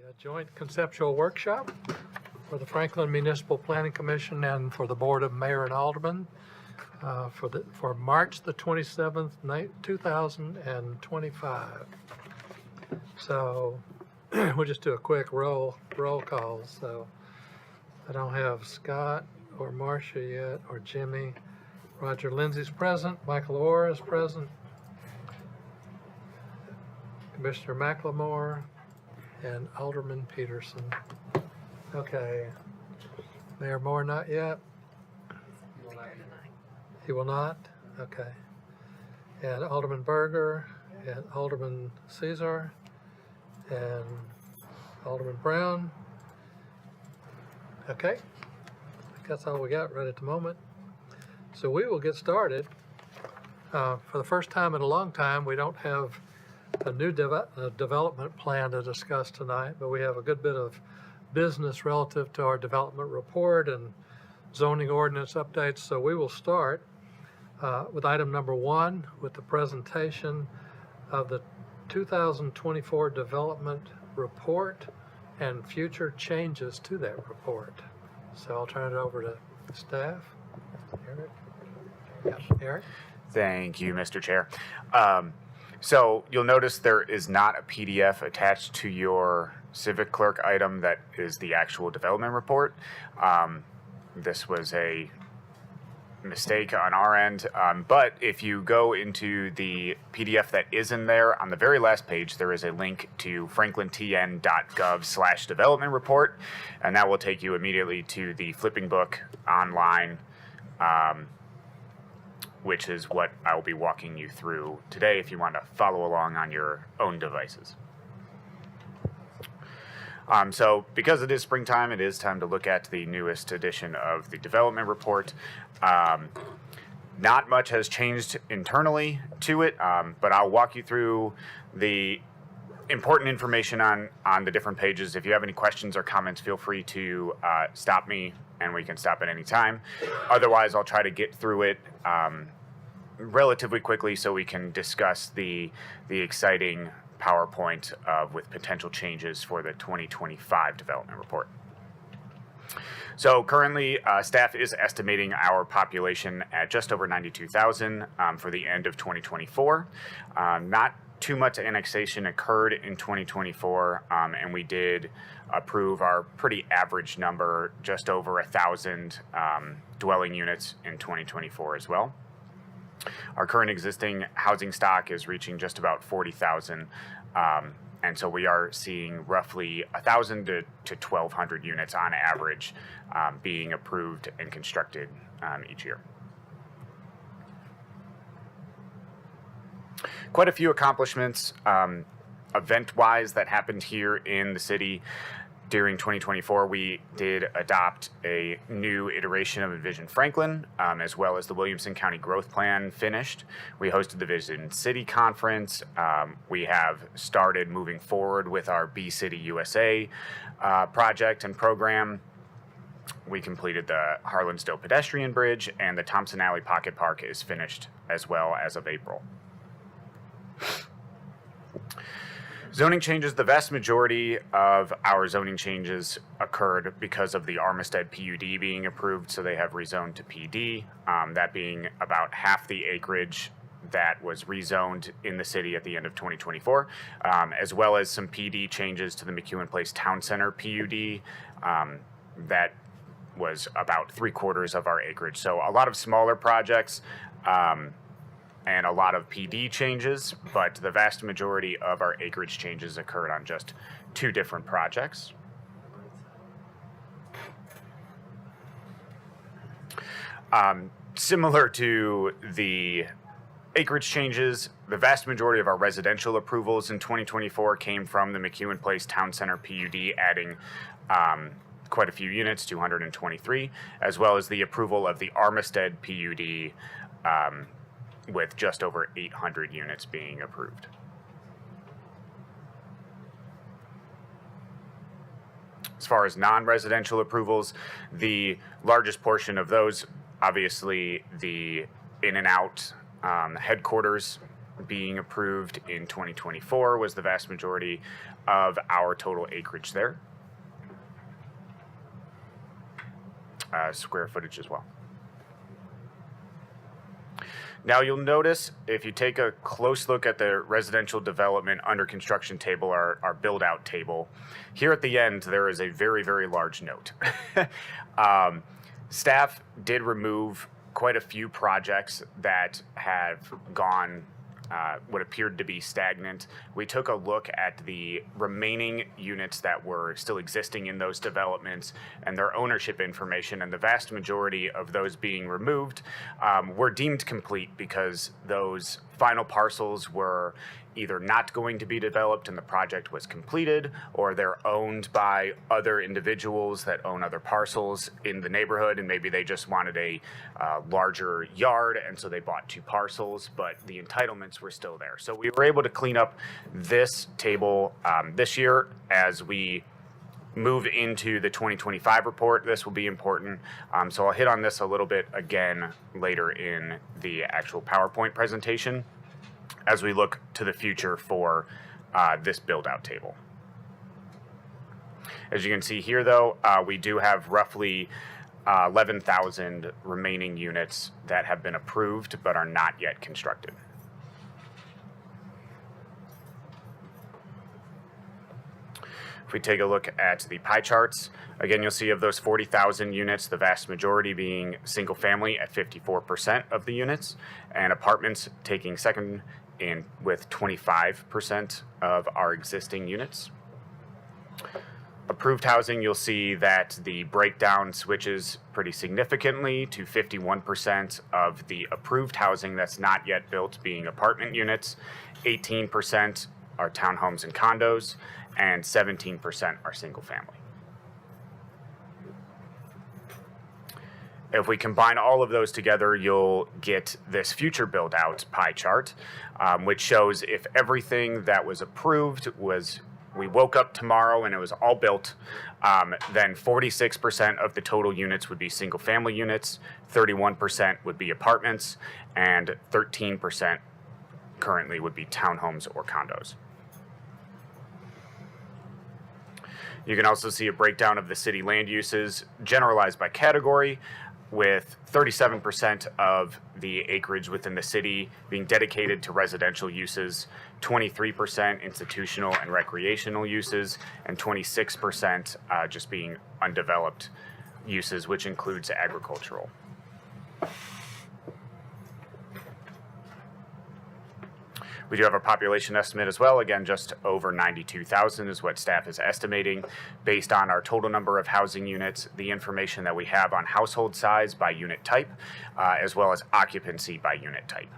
A joint conceptual workshop for the Franklin Municipal Planning Commission and for the Board of Mayor and Aldermen for March the 27th, 2025. So we'll just do a quick roll call. So I don't have Scott or Marcia yet or Jimmy. Roger Lindsay's present. Michael Orr is present. Commissioner McLemore and Alderman Peterson. Okay. Mayor Moore, not yet. He will not? Okay. And Alderman Berger and Alderman Caesar and Alderman Brown. Okay. I think that's all we got right at the moment. So we will get started. For the first time in a long time, we don't have a new development plan to discuss tonight, but we have a good bit of business relative to our development report and zoning ordinance updates. So we will start with item number 1 with the presentation of the 2024 development report and future changes to that report. So I'll turn it over to staff. Eric? Yes, Eric? Thank you, Mr. Chair. So you'll notice there is not a PDF attached to your civic clerk item that is the actual development report. This was a mistake on our end, but if you go into the PDF that is in there, on the very last page, there is a link to franklintn.gov/development report, and that will take you immediately to the flipping book online, which is what I will be walking you through today if you want to follow along on your own devices. So because it is springtime, it is time to look at the newest edition of the development report. Not much has changed internally to it, but I'll walk you through the important information on the different pages. If you have any questions or comments, feel free to stop me, and we can stop at any time. Otherwise, I'll try to get through it relatively quickly so we can discuss the exciting PowerPoint with potential changes for the 2025 development report. So currently, staff is estimating our population at just over 92,000 for the end of 2024. Not too much annexation occurred in 2024, and we did approve our pretty average number, just over 1,000 dwelling units in 2024 as well. Our current existing housing stock is reaching just about 40,000, and so we are seeing roughly 1,000 to 1,200 units on average being approved and constructed each year. Quite a few accomplishments event-wise that happened here in the city. During 2024, we did adopt a new iteration of Envision Franklin, as well as the Williamson County Growth Plan finished. We hosted the Vision City Conference. We have started moving forward with our Bee City USA project and program. We completed the Harlan-Stowe pedestrian bridge, and the Thompson Alley Pocket Park is finished as well as of April. Zoning changes, the vast majority of our zoning changes occurred because of the Armistead PUD being approved, so they have rezoned to PD, that being about half the acreage that was rezoned in the city at the end of 2024, as well as some PD changes to the McEwen Place Town Center PUD, that was about 3/4 of our acreage. So a lot of smaller projects, and a lot of PD changes, but the vast majority of our acreage changes occurred on just 2 different projects. Similar to the acreage changes, the vast majority of our residential approvals in 2024 came from the McEwen Place Town Center PUD, adding quite a few units, 223, as well as the approval of the Armistead PUD, with just over 800 units being approved. As far as non-residential approvals, the largest portion of those, obviously the In-N-Out headquarters being approved in 2024 was the vast majority of our total acreage there. Square footage as well. Now you'll notice if you take a close look at the residential development under construction table, our build out table, here at the end there is a very, very large note. Staff did remove quite a few projects that have gone what appeared to be stagnant. We took a look at the remaining units that were still existing in those developments and their ownership information, and the vast majority of those being removed were deemed complete because those final parcels were either not going to be developed and the project was completed, or they're owned by other individuals that own other parcels in the neighborhood, and maybe they just wanted a larger yard, and so they bought 2 parcels, but the entitlements were still there. So we were able to clean up this table this year. As we move into the 2025 report, this will be important. So I'll hit on this a little bit again later in the actual PowerPoint presentation as we look to the future for this build-out table. As you can see here, though, we do have roughly 11,000 remaining units that have been approved but are not yet constructed. If we take a look at the pie charts, again, you'll see of those 40,000 units, the vast majority being single family at 54% of the units, and apartments taking second in with 25% of our existing units. Approved housing, you'll see that the breakdown switches pretty significantly to 51% of the approved housing that's not yet built being apartment units, 18% are townhomes and condos, and 17% are single family. If we combine all of those together, you'll get this future build out pie chart, which shows if everything that was approved was, we woke up tomorrow and it was all built, then 46% of the total units would be single family units, 31% would be apartments, and 13% currently would be townhomes or condos. You can also see a breakdown of the city land uses generalized by category, with 37% of the acreage within the city being dedicated to residential uses, 23% institutional and recreational uses, and 26% just being undeveloped uses, which includes agricultural. We do have a population estimate as well. Again, just over 92,000 is what staff is estimating based on our total number of housing units, the information that we have on household size by unit type, as well as occupancy by unit type.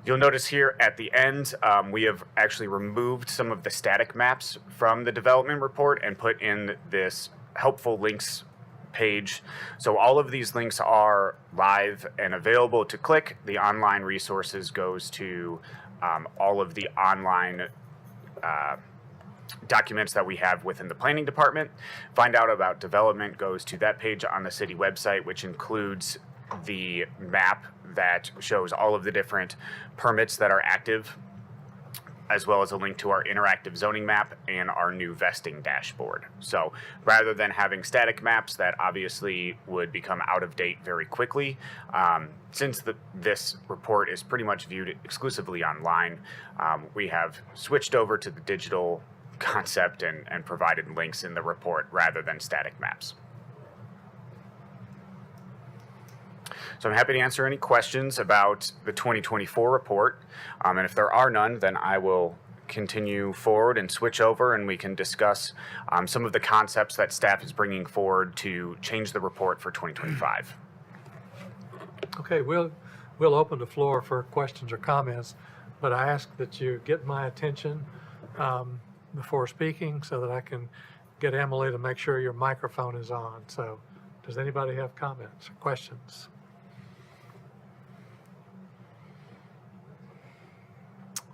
You'll notice here at the end, we have actually removed some of the static maps from the development report and put in this helpful links page. So all of these links are live and available to click. The online resources goes to all of the online documents that we have within the planning department. Find out about development goes to that page on the city website, which includes the map that shows all of the different permits that are active, as well as a link to our interactive zoning map and our new vesting dashboard. So rather than having static maps that obviously would become out of date very quickly, since this report is pretty much viewed exclusively online, we have switched over to the digital concept and provided links in the report rather than static maps. So I'm happy to answer any questions about the 2024 report. And if there are none, then I will continue forward and switch over and we can discuss some of the concepts that staff is bringing forward to change the report for 2025. Okay, we'll open the floor for questions or comments, but I ask that you get my attention before speaking so that I can get Emily to make sure your microphone is on. So does anybody have comments or questions?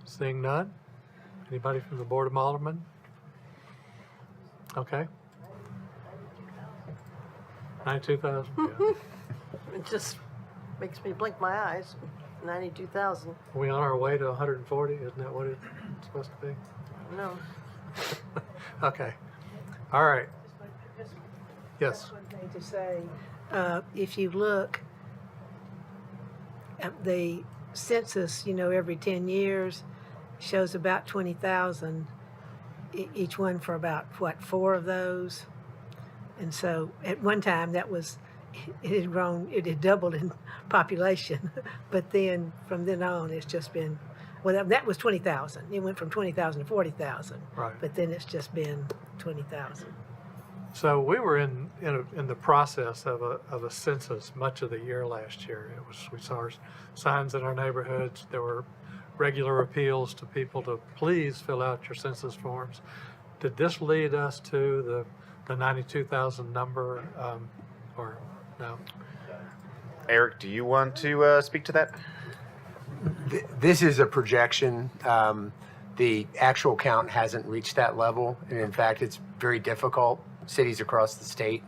Seeing none? Anybody from the Board of Aldermen? Okay. 92,000, yeah. It just makes me blink my eyes. 92,000. Are we on our way to 140? Isn't that what it's supposed to be? No. Okay. All right. Yes. One thing to say, if you look at the census, every 10 years shows about 20,000, each one for about, 4 of those? And so at one time it had doubled in population, but then from then on it's just been, well, that was 20,000. It went from 20,000 to 40,000. Right. But then it's just been 20,000. So we were in the process of a census much of the year last year. We saw signs in our neighborhoods. There were regular appeals to people to please fill out your census forms. Did this lead us to the 92,000 number, or no? Eric, do you want to speak to that? This is a projection. The actual count hasn't reached that level, and in fact, it's very difficult. Cities across the state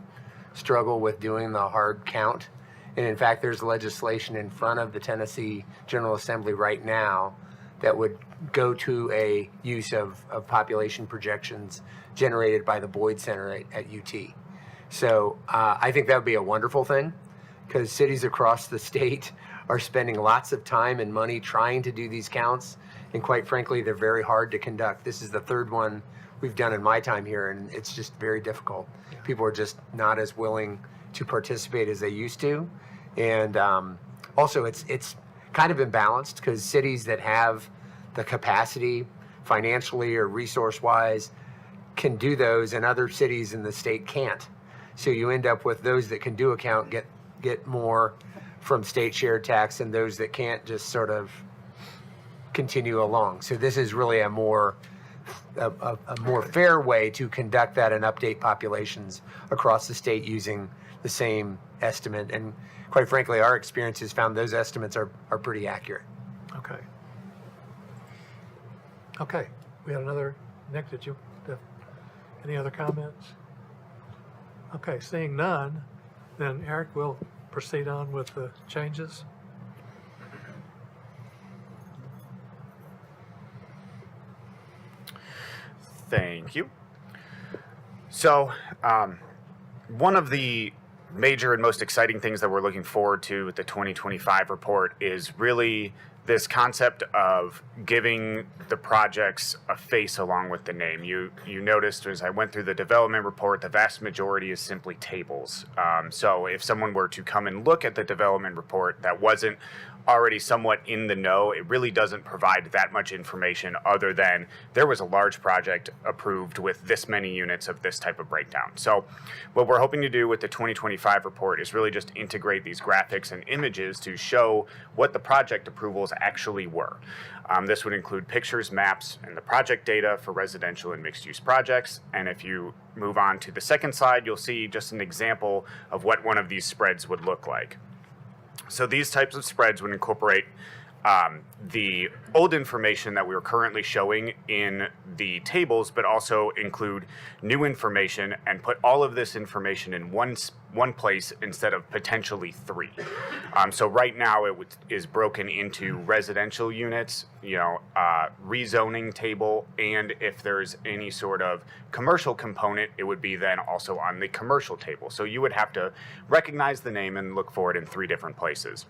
struggle with doing the hard count, and in fact, there's legislation in front of the Tennessee General Assembly right now that would go to a use of population projections generated by the Boyd Center at UT. So I think that would be a wonderful thing, because cities across the state are spending lots of time and money trying to do these counts, and quite frankly, they're very hard to conduct. This is the third one we've done in my time here, and it's just very difficult. Yeah. People are just not as willing to participate as they used to, and also it's kind of imbalanced, because cities that have the capacity financially or resource-wise can do those, and other cities in the state can't. So you end up with those that can do a count get more from state shared tax, and those that can't just sort of continue along. So this is really a more fair way to conduct that and update populations across the state using the same estimate. And quite frankly, our experience has found those estimates are pretty accurate. Okay. Okay. We had another. Nick, did you have any other comments? Okay. Seeing none, then Eric will proceed on with the changes. Thank you. So, one of the major and most exciting things that we're looking forward to with the 2025 report is really this concept of giving the projects a face along with the name. You noticed as I went through the development report, the vast majority is simply tables. So if someone were to come and look at the development report that wasn't already somewhat in the know, it really doesn't provide that much information other than there was a large project approved with this many units of this type of breakdown. So what we're hoping to do with the 2025 report is really just integrate these graphics and images to show what the project approvals actually were. This would include pictures, maps, and the project data for residential and mixed-use projects. And if you move on to the second slide, you'll see just an example of what one of these spreads would look like. So these types of spreads would incorporate the old information that we were currently showing in the tables, but also include new information and put all of this information in one place instead of potentially 3. So right now it is broken into residential units, rezoning table, and if there's any sort of commercial component, it would be then also on the commercial table. So you would have to recognize the name and look for it in 3 different places.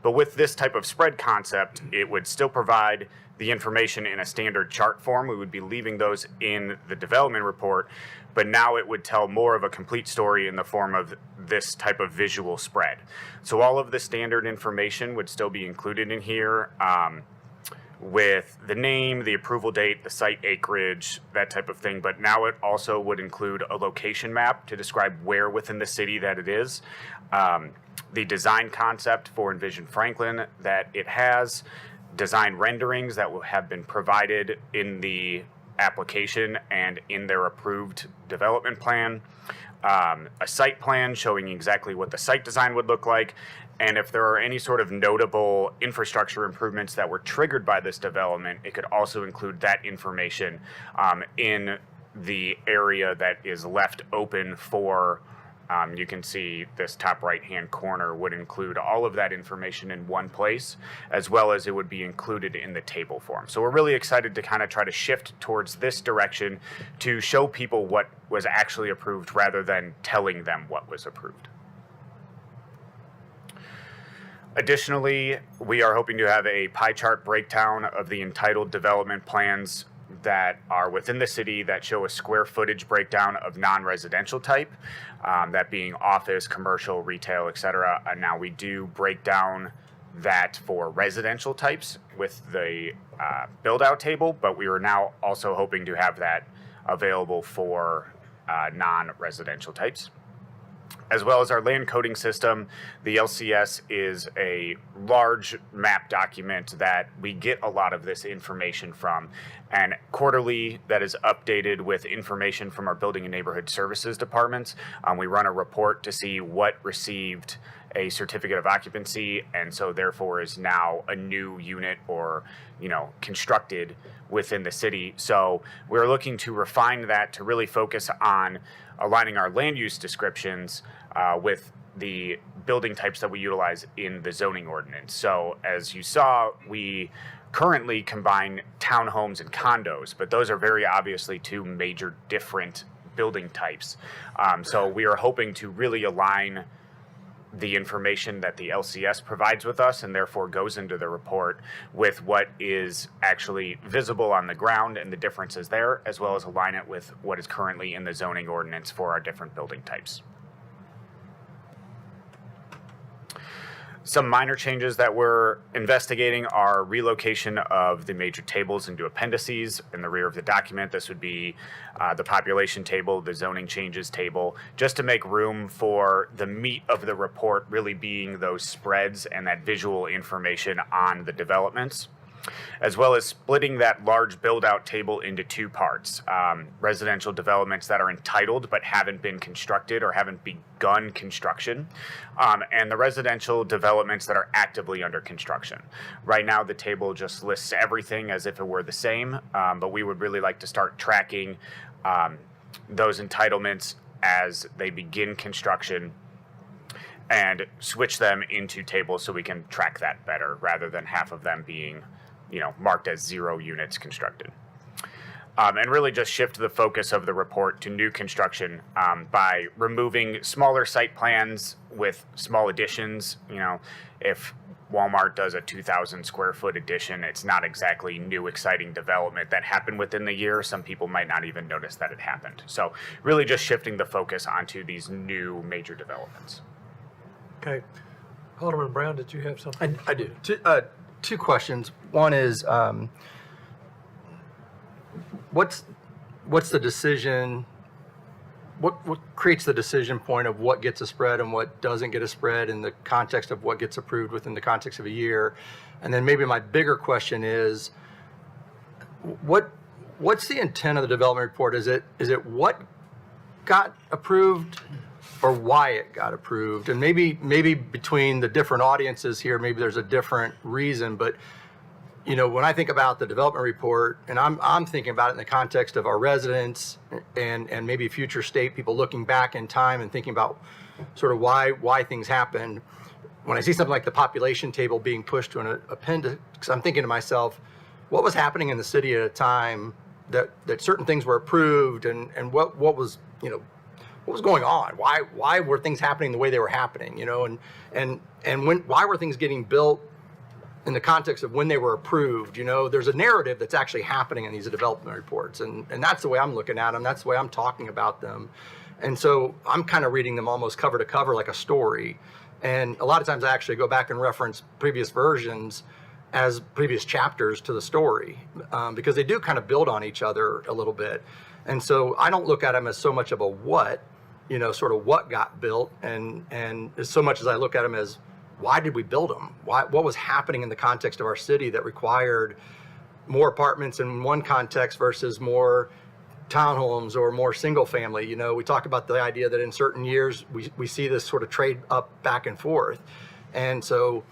But with this type of spread concept, it would still provide the information in a standard chart form. We would be leaving those in the development report, but now it would tell more of a complete story in the form of this type of visual spread. So all of the standard information would still be included in here, with the name, the approval date, the site acreage, that type of thing. But now it also would include a location map to describe where within the city that it is. The design concept for Envision Franklin that it has, design renderings that will have been provided in the application and in their approved development plan, a site plan showing exactly what the site design would look like, and if there are any sort of notable infrastructure improvements that were triggered by this development, it could also include that information in the area that is left open for You can see this top right-hand corner would include all of that information in one place, as well as it would be included in the table form. So we're really excited to kind of try to shift towards this direction to show people what was actually approved rather than telling them what was approved. Additionally, we are hoping to have a pie chart breakdown of the entitled development plans that are within the city that show a square footage breakdown of non-residential type, that being office, commercial, retail, etc. And now we do break down that for residential types with the build-out table, but we are now also hoping to have that available for non-residential types. As well as our land coding system, the LCS is a large map document that we get a lot of this information from. And quarterly, that is updated with information from our building and neighborhood services departments. We run a report to see what received a certificate of occupancy, and so therefore is now a new unit or, constructed within the city. So we're looking to refine that to really focus on aligning our land use descriptions with the building types that we utilize in the zoning ordinance. So as you saw, we currently combine townhomes and condos, but those are very obviously two major different building types. So we are hoping to really align the information that the LCS provides with us and therefore goes into the report with what is actually visible on the ground and the differences there, as well as align it with what is currently in the zoning ordinance for our different building types. Some minor changes that we're investigating are relocation of the major tables into appendices in the rear of the document. This would be the population table, the zoning changes table, just to make room for the meat of the report really being those spreads and that visual information on the developments, as well as splitting that large build-out table into two parts. Residential developments that are entitled but haven't been constructed or haven't begun construction, and the residential developments that are actively under construction. Right now, the table just lists everything as if it were the same, but we would really like to start tracking those entitlements as they begin construction and switch them into tables so we can track that better rather than half of them being marked as 0 units constructed. And really just shift the focus of the report to new construction by removing smaller site plans with small additions. If Walmart does a 2,000 square foot addition, it's not exactly new exciting development that happened within the year. Some people might not even notice that it happened. So really just shifting the focus onto these new major developments. Okay. Alderman Brown, did you have something? I do. Two questions. One is, what's the decision? What creates the decision point of what gets a spread and what doesn't get a spread in the context of what gets approved within the context of a year? And then maybe my bigger question is, what's the intent of the development report? Is it what got approved or why it got approved? And maybe between the different audiences here, maybe there's a different reason, but when I think about the development report, and I'm thinking about it in the context of our residents and maybe future state people looking back in time and thinking about sort of why things happened. When I see something like the population table being pushed to an appendix, I'm thinking to myself, what was happening in the city at a time that certain things were approved, and what was what was going on? Why were things happening the way they were happening? And why were things getting built in the context of when they were approved? There's a narrative that's actually happening in these development reports, and that's the way I'm looking at them. That's the way I'm talking about them. And so I'm kind of reading them almost cover to cover like a story. And a lot of times I actually go back and reference previous versions as previous chapters to the story, because they do kind of build on each other a little bit. And so I don't look at them as so much of a what, sort of what got built, and as so much as I look at them as why did we build them? What was happening in the context of our city that required more apartments in one context versus more townhomes or more single family? We talk about the idea that in certain years we see this sort of trade up back and forth. And so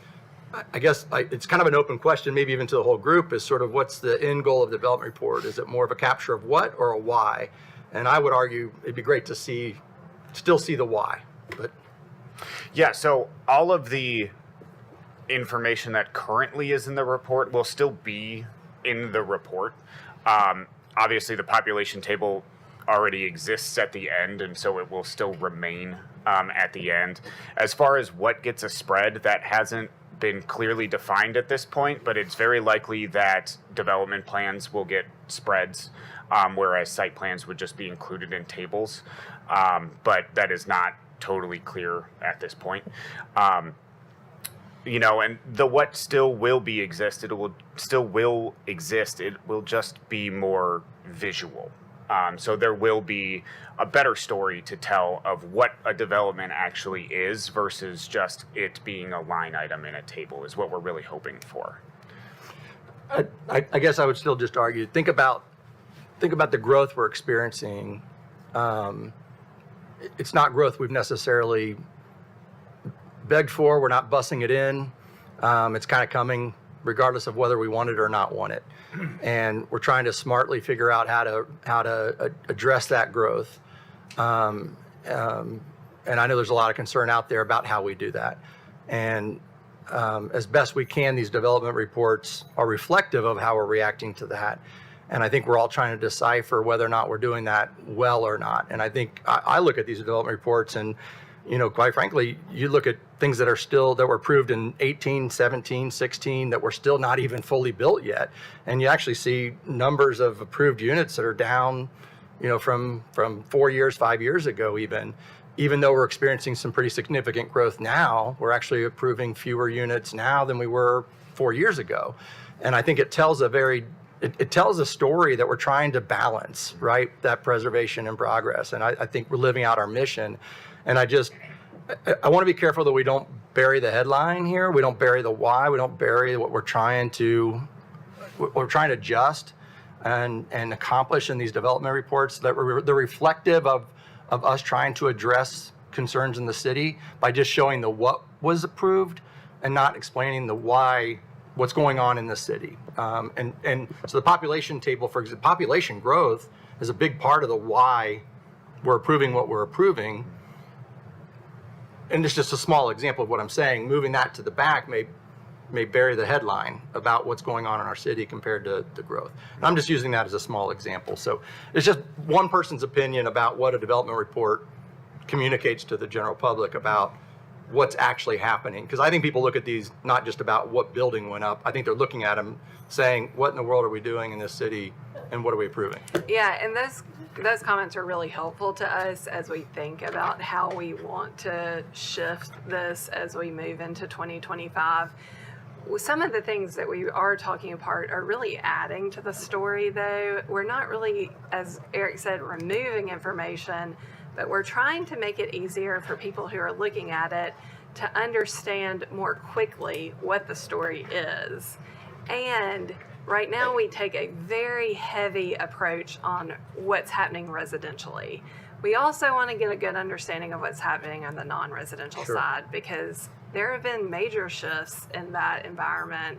I guess it's kind of an open question, maybe even to the whole group, is sort of what's the end goal of the development report? Is it more of a capture of what or a why? And I would argue it'd be great to still see the why. but Yeah, so all of the information that currently is in the report will still be in the report. Obviously, the population table already exists at the end, and so it will still remain at the end. As far as what gets a spread, that hasn't been clearly defined at this point, but it's very likely that development plans will get spreads, whereas site plans would just be included in tables. But that is not totally clear at this point. You know, and the what still will be exist, it will still will exist. It will just be more visual. So there will be a better story to tell of what a development actually is versus just it being a line item in a table is what we're really hoping for. I guess I would still just argue, think about the growth we're experiencing. It's not growth we've necessarily begged for. We're not bussing it in. It's kind of coming regardless of whether we want it or not want it. And we're trying to smartly figure out how to address that growth. And I know there's a lot of concern out there about how we do that. And as best we can, these development reports are reflective of how we're reacting to that. And I think we're all trying to decipher whether or not we're doing that well or not. And I think I look at these development reports and, you know, quite frankly, you look at things that were approved in 18, 17, 16 that were still not even fully built yet. And you actually see numbers of approved units that are down, you know, from 4 years, 5 years ago even though we're experiencing some pretty significant growth now, we're actually approving fewer units now than we were 4 years ago. And I think it tells it tells a story that we're trying to balance, right? That preservation and progress. And I think we're living out our mission. And I want to be careful that we don't bury the headline here. We don't bury the why. We don't bury what we're trying to adjust and accomplish in these development reports that they're reflective of us trying to address concerns in the city by just showing the what was approved and not explaining the why, what's going on in the city. And so the population table, for example, population growth is a big part of the why we're approving what we're approving. And it's just a small example of what I'm saying. Moving that to the back may bury the headline about what's going on in our city compared to the growth. And I'm just using that as a small example. So it's just one person's opinion about what a development report communicates to the general public about what's actually happening. Because I think people look at these not just about what building went up. I think they're looking at them saying, what in the world are we doing in this city and what are we approving? Yeah, and those comments are really helpful to us as we think about how we want to shift this as we move into 2025. Some of the things that we are talking apart are really adding to the story, though. We're not really, as Eric said, removing information, but we're trying to make it easier for people who are looking at it to understand more quickly what the story is. And right now we take a very heavy approach on what's happening residentially. We also want to get a good understanding of what's happening on the non-residential side, because there have been major shifts in that environment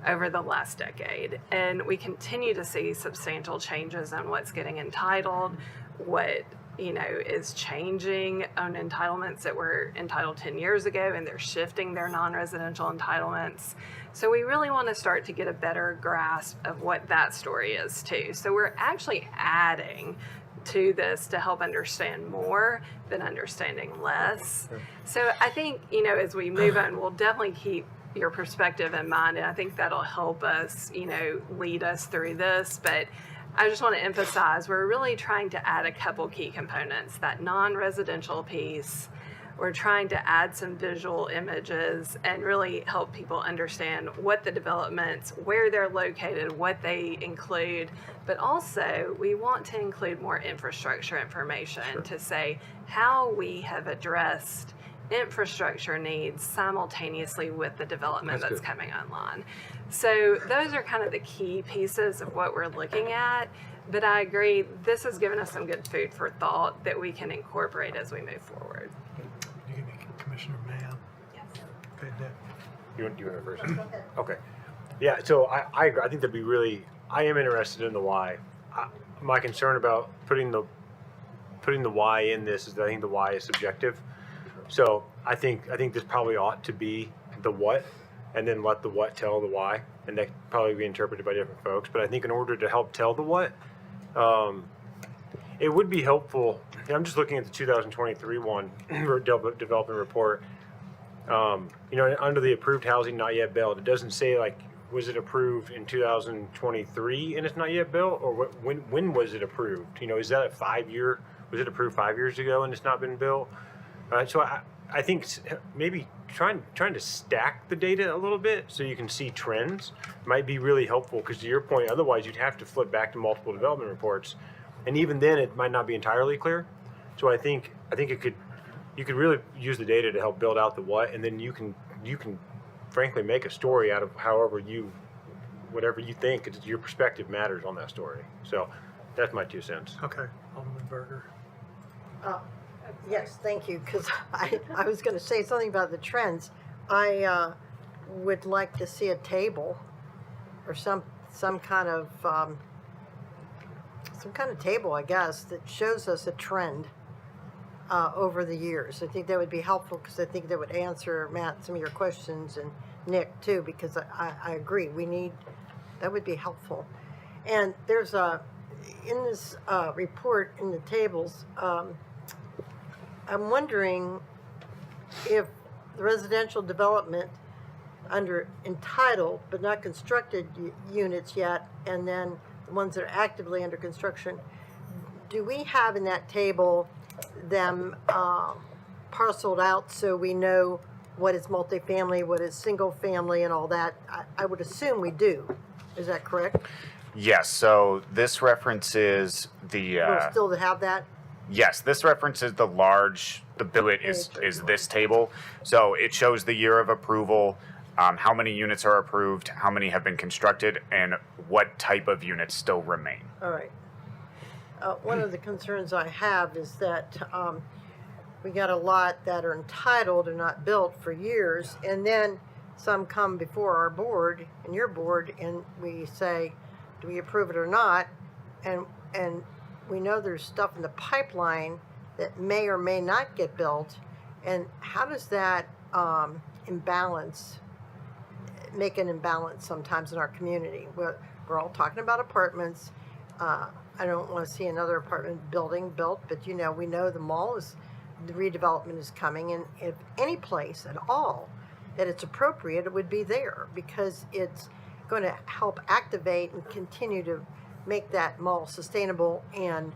over the last decade. And we continue to see substantial changes in what's getting entitled, what is changing on entitlements that were entitled 10 years ago, and they're shifting their non-residential entitlements. So we really want to start to get a better grasp of what that story is too. So we're actually adding to this to help understand more than understanding less. So I think, as we move on, we'll definitely keep your perspective in mind, and I think that'll help us, lead us through this. But I just want to emphasize, we're really trying to add a couple key components. That non-residential piece, we're trying to add some visual images and really help people understand what the developments, where they're located, what they include. But also, we want to include more infrastructure information to say how we have addressed infrastructure needs simultaneously with the development that's coming online. So those are kind of the key pieces of what we're looking at. But I agree, this has given us some good food for thought that we can incorporate as we move forward. You give me Commissioner Mann. Yes. Okay, Nick. You want to go first? Okay. Yeah, so I agree. I think that'd be really, I am interested in the why. My concern about putting the why in this is that I think the why is subjective. So I think this probably ought to be the what, and then let the what tell the why, and that could probably be interpreted by different folks. But I think in order to help tell the what, it would be helpful. I'm just looking at the 2023 one development report. Under the approved housing not yet built, it doesn't say like, was it approved in 2023 and it's not yet built, or when was it approved? Is that a 5-year? Was it approved 5 years ago and it's not been built? So I think maybe trying to stack the data a little bit so you can see trends might be really helpful. Because to your point, otherwise you'd have to flip back to multiple development reports, and even then it might not be entirely clear. So I think you could really use the data to help build out the what, and then you can frankly make a story out of whatever you think your perspective matters on that story. So that's my 2 cents. Okay, Alderman Berger. Yes, thank you, because I was going to say something about the trends. I would like to see a table or some kind of table, I guess, that shows us a trend over the years. I think that would be helpful, because I think that would answer, Matt, some of your questions, and Nick too, because I agree, that would be helpful. And there's in this report, in the tables, I'm wondering if the residential development under entitled but not constructed units yet, and then the ones that are actively under construction, do we have in that table them parceled out so we know what is multifamily, what is single family, and all that? I would assume we do. Is that correct? Yes, so this references the, We'll still have that? yes, this references the billet is this table. So it shows the year of approval, how many units are approved, how many have been constructed, and what type of units still remain. All right. One of the concerns I have is that we got a lot that are entitled and not built for years, and then some come before our board and your board, and we say, do we approve it or not? And we know there's stuff in the pipeline that may or may not get built, and how does that make an imbalance sometimes in our community? We're all talking about apartments. I don't want to see another apartment building built, but we know the redevelopment is coming, and if any place at all that it's appropriate, it would be there, because it's going to help activate and continue to make that mall sustainable and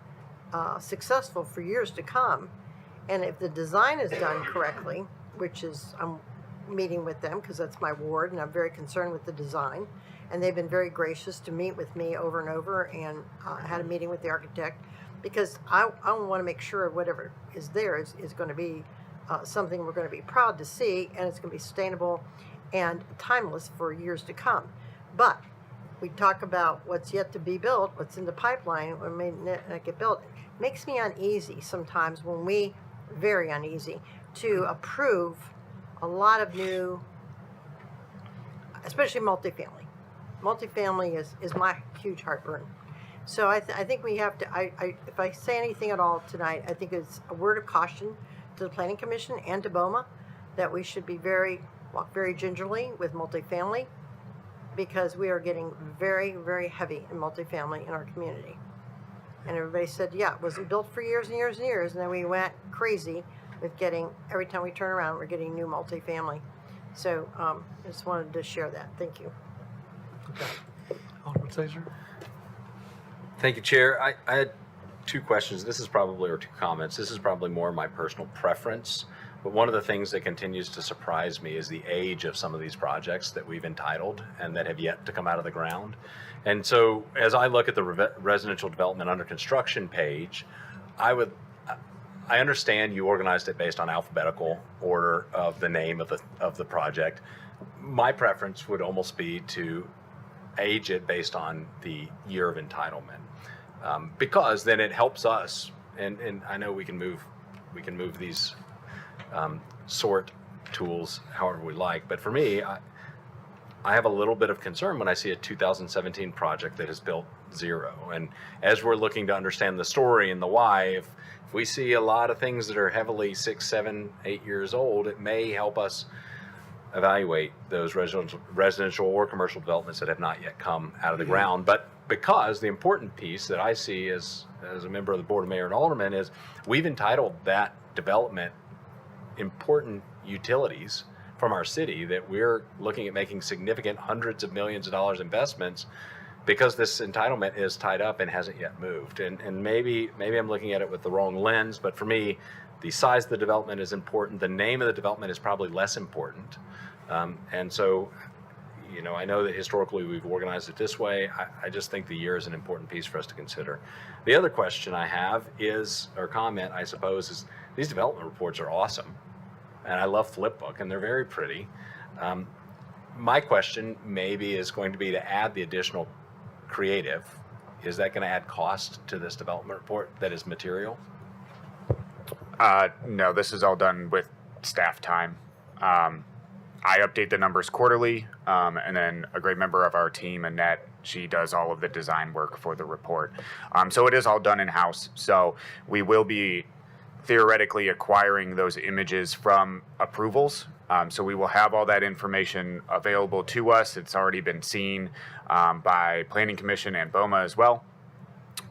successful for years to come. And if the design is done correctly, which is, I'm meeting with them because that's my ward, and I'm very concerned with the design, and they've been very gracious to meet with me over and over, and I had a meeting with the architect, because I want to make sure whatever is there is going to be something we're going to be proud to see, and it's going to be sustainable and timeless for years to come. But we talk about what's yet to be built, what's in the pipeline, or may not get built. It makes me uneasy sometimes very uneasy, to approve a lot of new, especially multifamily. Multifamily is my huge heartburn. So I think we have to, if I say anything at all tonight, I think it's a word of caution to the Planning Commission and to BOMA, that we should be walk very gingerly with multifamily, because we are getting very, very heavy in multifamily in our community. And everybody said, yeah, it wasn't built for years and years and years, and then we went crazy with every time we turn around, we're getting new multifamily. So I just wanted to share that. Thank you. Okay. Alderman Caesar? Thank you, Chair. I had 2 questions. Or 2 comments. This is probably more my personal preference. But one of the things that continues to surprise me is the age of some of these projects that we've entitled and that have yet to come out of the ground. And so as I look at the residential development under construction page, I understand you organized it based on alphabetical order of the name of the project. My preference would almost be to age it based on the year of entitlement, because then it helps us. And I know we can move these sort tools however we like, but for me, I have a little bit of concern when I see a 2017 project that has built 0. And as we're looking to understand the story and the why, if we see a lot of things that are heavily 6, 7, 8 years old, it may help us evaluate those residential or commercial developments that have not yet come out of the ground. But because the important piece that I see as a member of the Board of Mayor and Aldermen is we've entitled that development important utilities from our city that we're looking at making significant hundreds of millions of dollars investments because this entitlement is tied up and hasn't yet moved. And maybe I'm looking at it with the wrong lens, but for me, the size of the development is important. The name of the development is probably less important. And so, you know, I know that historically we've organized it this way. I just think the year is an important piece for us to consider. The other question I have is, or comment, I suppose, is these development reports are awesome. And I love Flipbook, and they're very pretty. My question maybe is going to be to add the additional creative. Is that going to add cost to this development report that is material? No, this is all done with staff time. I update the numbers quarterly, and then a great member of our team, Annette, she does all of the design work for the report. So it is all done in-house. So we will be theoretically acquiring those images from approvals. So we will have all that information available to us. It's already been seen by Planning Commission and BOMA as well.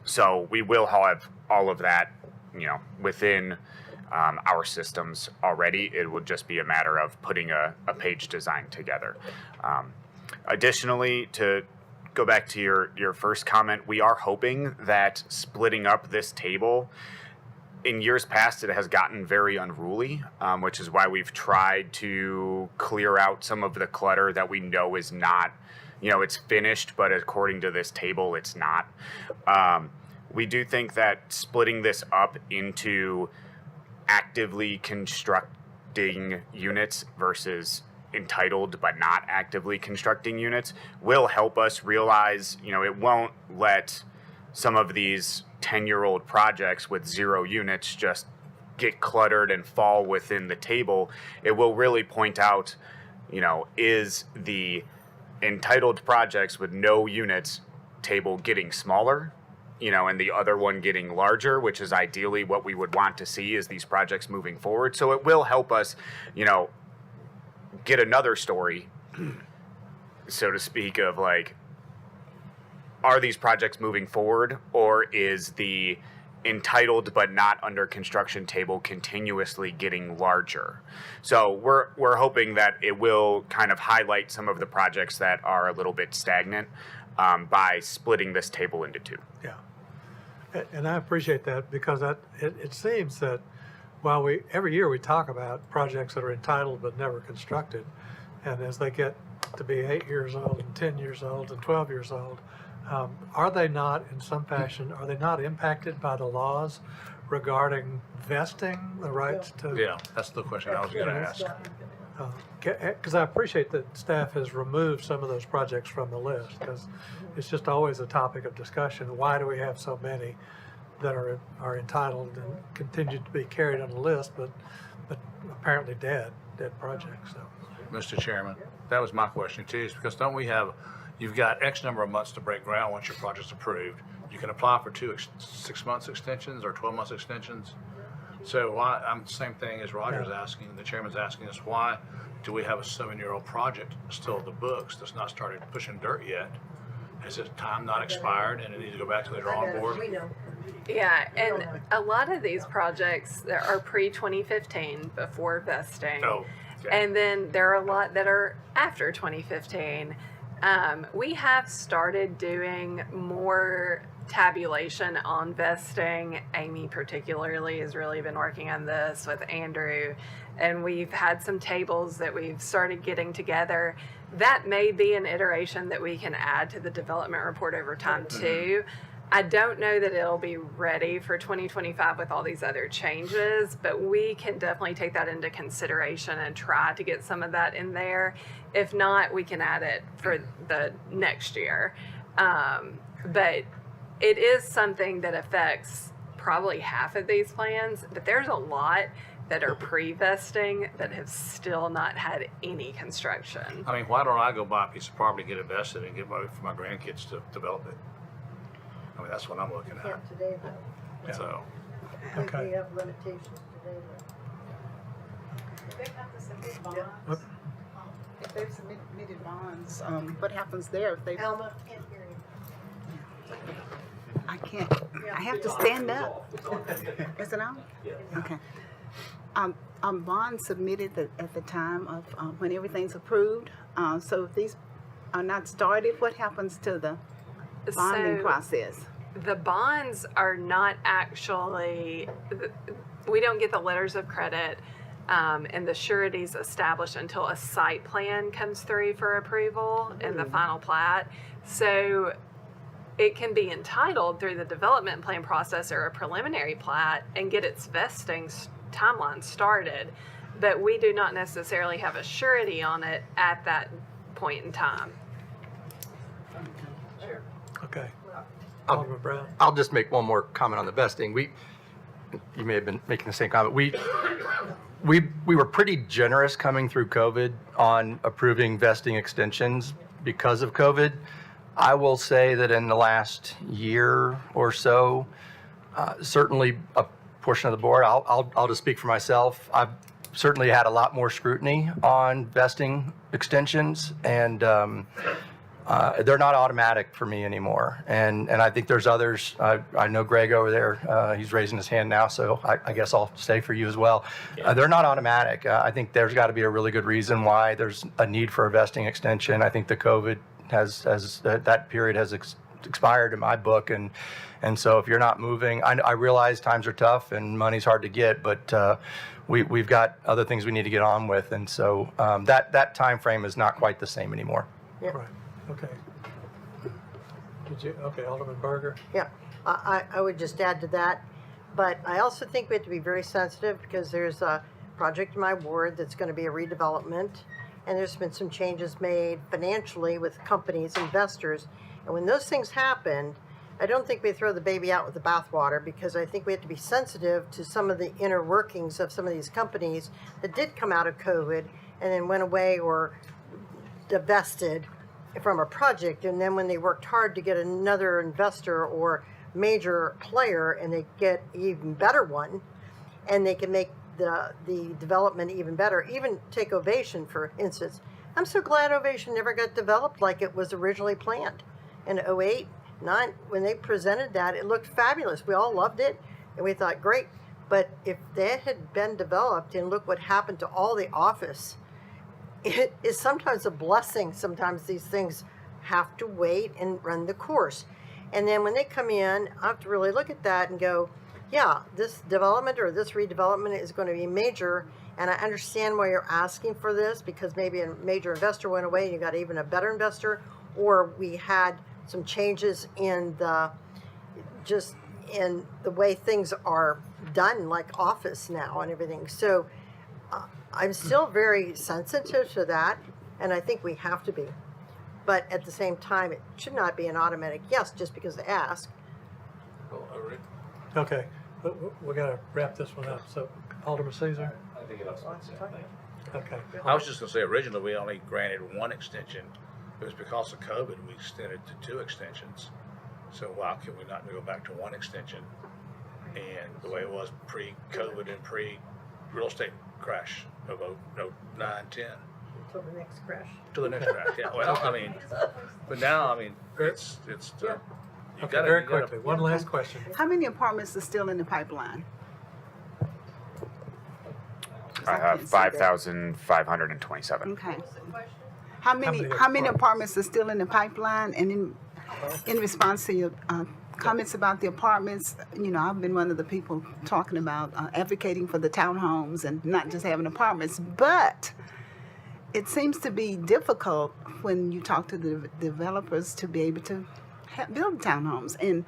So we will have all of that, you know, within our systems already. It would just be a matter of putting a page design together. Additionally, to go back to your first comment, we are hoping that splitting up this table, in years past, it has gotten very unruly, which is why we've tried to clear out some of the clutter that we know is not, you know, it's finished, but according to this table, it's not. We do think that splitting this up into actively constructing units versus entitled but not actively constructing units will help us realize, you know, it won't let some of these 10-year-old projects with 0 units just get cluttered and fall within the table. It will really point out, you know, is the entitled projects with no units table getting smaller, you know, and the other one getting larger, which is ideally what we would want to see is these projects moving forward. So it will help us, you know, get another story, so to speak, of like, are these projects moving forward, or is the entitled but not under construction table continuously getting larger? So we're hoping that it will kind of highlight some of the projects that are a little bit stagnant by splitting this table into 2. Yeah. And I appreciate that because it seems that while every year we talk about projects that are entitled but never constructed, and as they get to be 8 years old and 10 years old and 12 years old, are they not, in some fashion, are they not impacted by the laws regarding vesting the rights to? Yeah, that's the question I was going to ask. Because I appreciate that staff has removed some of those projects from the list, because it's just always a topic of discussion. Why do we have so many that are entitled and continue to be carried on the list, but apparently dead projects? So. Mr. Chairman, that was my question too, is because don't we have, you've got X number of months to break ground once your project's approved. You can apply for 6 months extensions or 12 months extensions. So why, same thing as Roger's asking, the chairman's asking us, why do we have a 7-year-old project still in the books that's not started pushing dirt yet? Has its time not expired and it needs to go back to the drawing board? Yeah, and a lot of these projects that are pre-2015, before vesting. Oh, okay. And then there are a lot that are after 2015. We have started doing more tabulation on vesting. Amy particularly has really been working on this with Andrew, and we've had some tables that we've started getting together. That may be an iteration that we can add to the development report over time too. I don't know that it'll be ready for 2025 with all these other changes, but we can definitely take that into consideration and try to get some of that in there. If not, we can add it for the next year. But it is something that affects probably half of these plans, but there's a lot that are pre-vesting that have still not had any construction. I mean, why don't I go buy a piece of property, get invested, and get my, for my grandkids to develop it? I mean, that's what I'm looking at. Can't today though. So, Okay. We have limitations today They have to submit bonds. If they've submitted bonds, what happens there if they? though. Alma, can't hear you. I can't, I have to stand up. Is it on? Okay. Bonds submitted at the time of, when everything's approved. So if these are not started, what happens to the bonding So- process? The bonds are not actually, we don't get the letters of credit and the sureties established until a site plan comes through for approval in the final plat. So it can be entitled through the development plan process or a preliminary plat and get its vesting timeline started, but we do not necessarily have a surety on it at that point in time. Okay. Alderman Brown. I'll just make one more comment on the vesting. You may have been making the same comment. We were pretty generous coming through COVID on approving vesting extensions because of COVID. I will say that in the last year or so, certainly a portion of the board, I'll just speak for myself. I've certainly had a lot more scrutiny on vesting extensions, and they're not automatic for me anymore. And I think there's others. I know Greg over there, he's raising his hand now, so I guess I'll say for you as well. They're not automatic. I think there's got to be a really good reason why there's a need for a vesting extension. I think the COVID that period has expired in my book. And so if you're not moving, I realize times are tough and money's hard to get, but we've got other things we need to get on with. And so that time frame is not quite the same anymore. Yeah. Right, okay. Okay, Alderman Berger? Yeah, I would just add to that, but I also think we have to be very sensitive because there's a project in my ward that's going to be a redevelopment, and there's been some changes made financially with companies, investors, and when those things happen, I don't think we throw the baby out with the bathwater, because I think we have to be sensitive to some of the inner workings of some of these companies that did come out of COVID and then went away or divested from a project, and then when they worked hard to get another investor or major player and they get an even better one, and they can make the development even better. Even take Ovation, for instance. I'm so glad Ovation never got developed like it was originally planned. In 08, 09, when they presented that, it looked fabulous. We all loved it, and we thought, great. But if that had been developed, and look what happened to all the office, it is sometimes a blessing. Sometimes these things have to wait and run the course. And then when they come in, I have to really look at that and go, yeah, this development or this redevelopment is going to be major. And I understand why you're asking for this, because maybe a major investor went away and you got even a better investor, or we had some changes in the way things are done, like office now and everything. So I'm still very sensitive to that, and I think we have to be. But at the same time, it should not be an automatic yes just because they ask. Okay, we got to wrap this one up. So Alderman Caesar? I think it's Okay. I was just gonna say, originally, we only granted one extension. It was because of COVID, we extended to 2 extensions. So why can we not go back to 1 extension? And the way it was pre-COVID and pre-real estate crash of 09, 10. Until the next crash. To the next crash, yeah. Well, I mean, but now, I mean, it's, you Okay, gotta. very you gotta- quickly, one last question. How many apartments are still in the pipeline? I have 5,527. Okay. How many apartments are still in the pipeline? And in response to your comments about the apartments, you know, I've been one of the people talking about advocating for the townhomes and not just having apartments, but it seems to be difficult when you talk to the developers to be able to build townhomes. And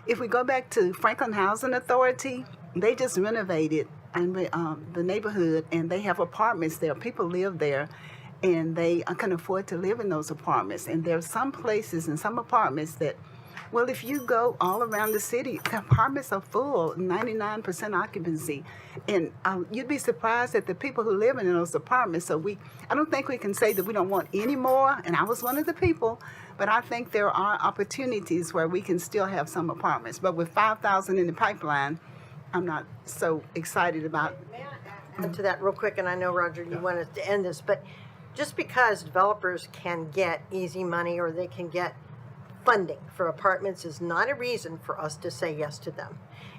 if we go back to Franklin Housing Authority, they just renovated and the neighborhood, and they have apartments there. People live there, and they can afford to live in those apartments. And there are some places and some apartments that Well, if you go all around the city, the apartments are full, 99% occupancy. And you'd be surprised at the people who live in those apartments. So I don't think we can say that we don't want any more, and I was one of the people, but I think there are opportunities where we can still have some apartments. But with 5,000 in the pipeline, I'm not so excited about. Add to that real quick, and I know, Roger, you wanted to end this, but just because developers can get easy money or they can get funding for apartments is not a reason for us to say yes to them.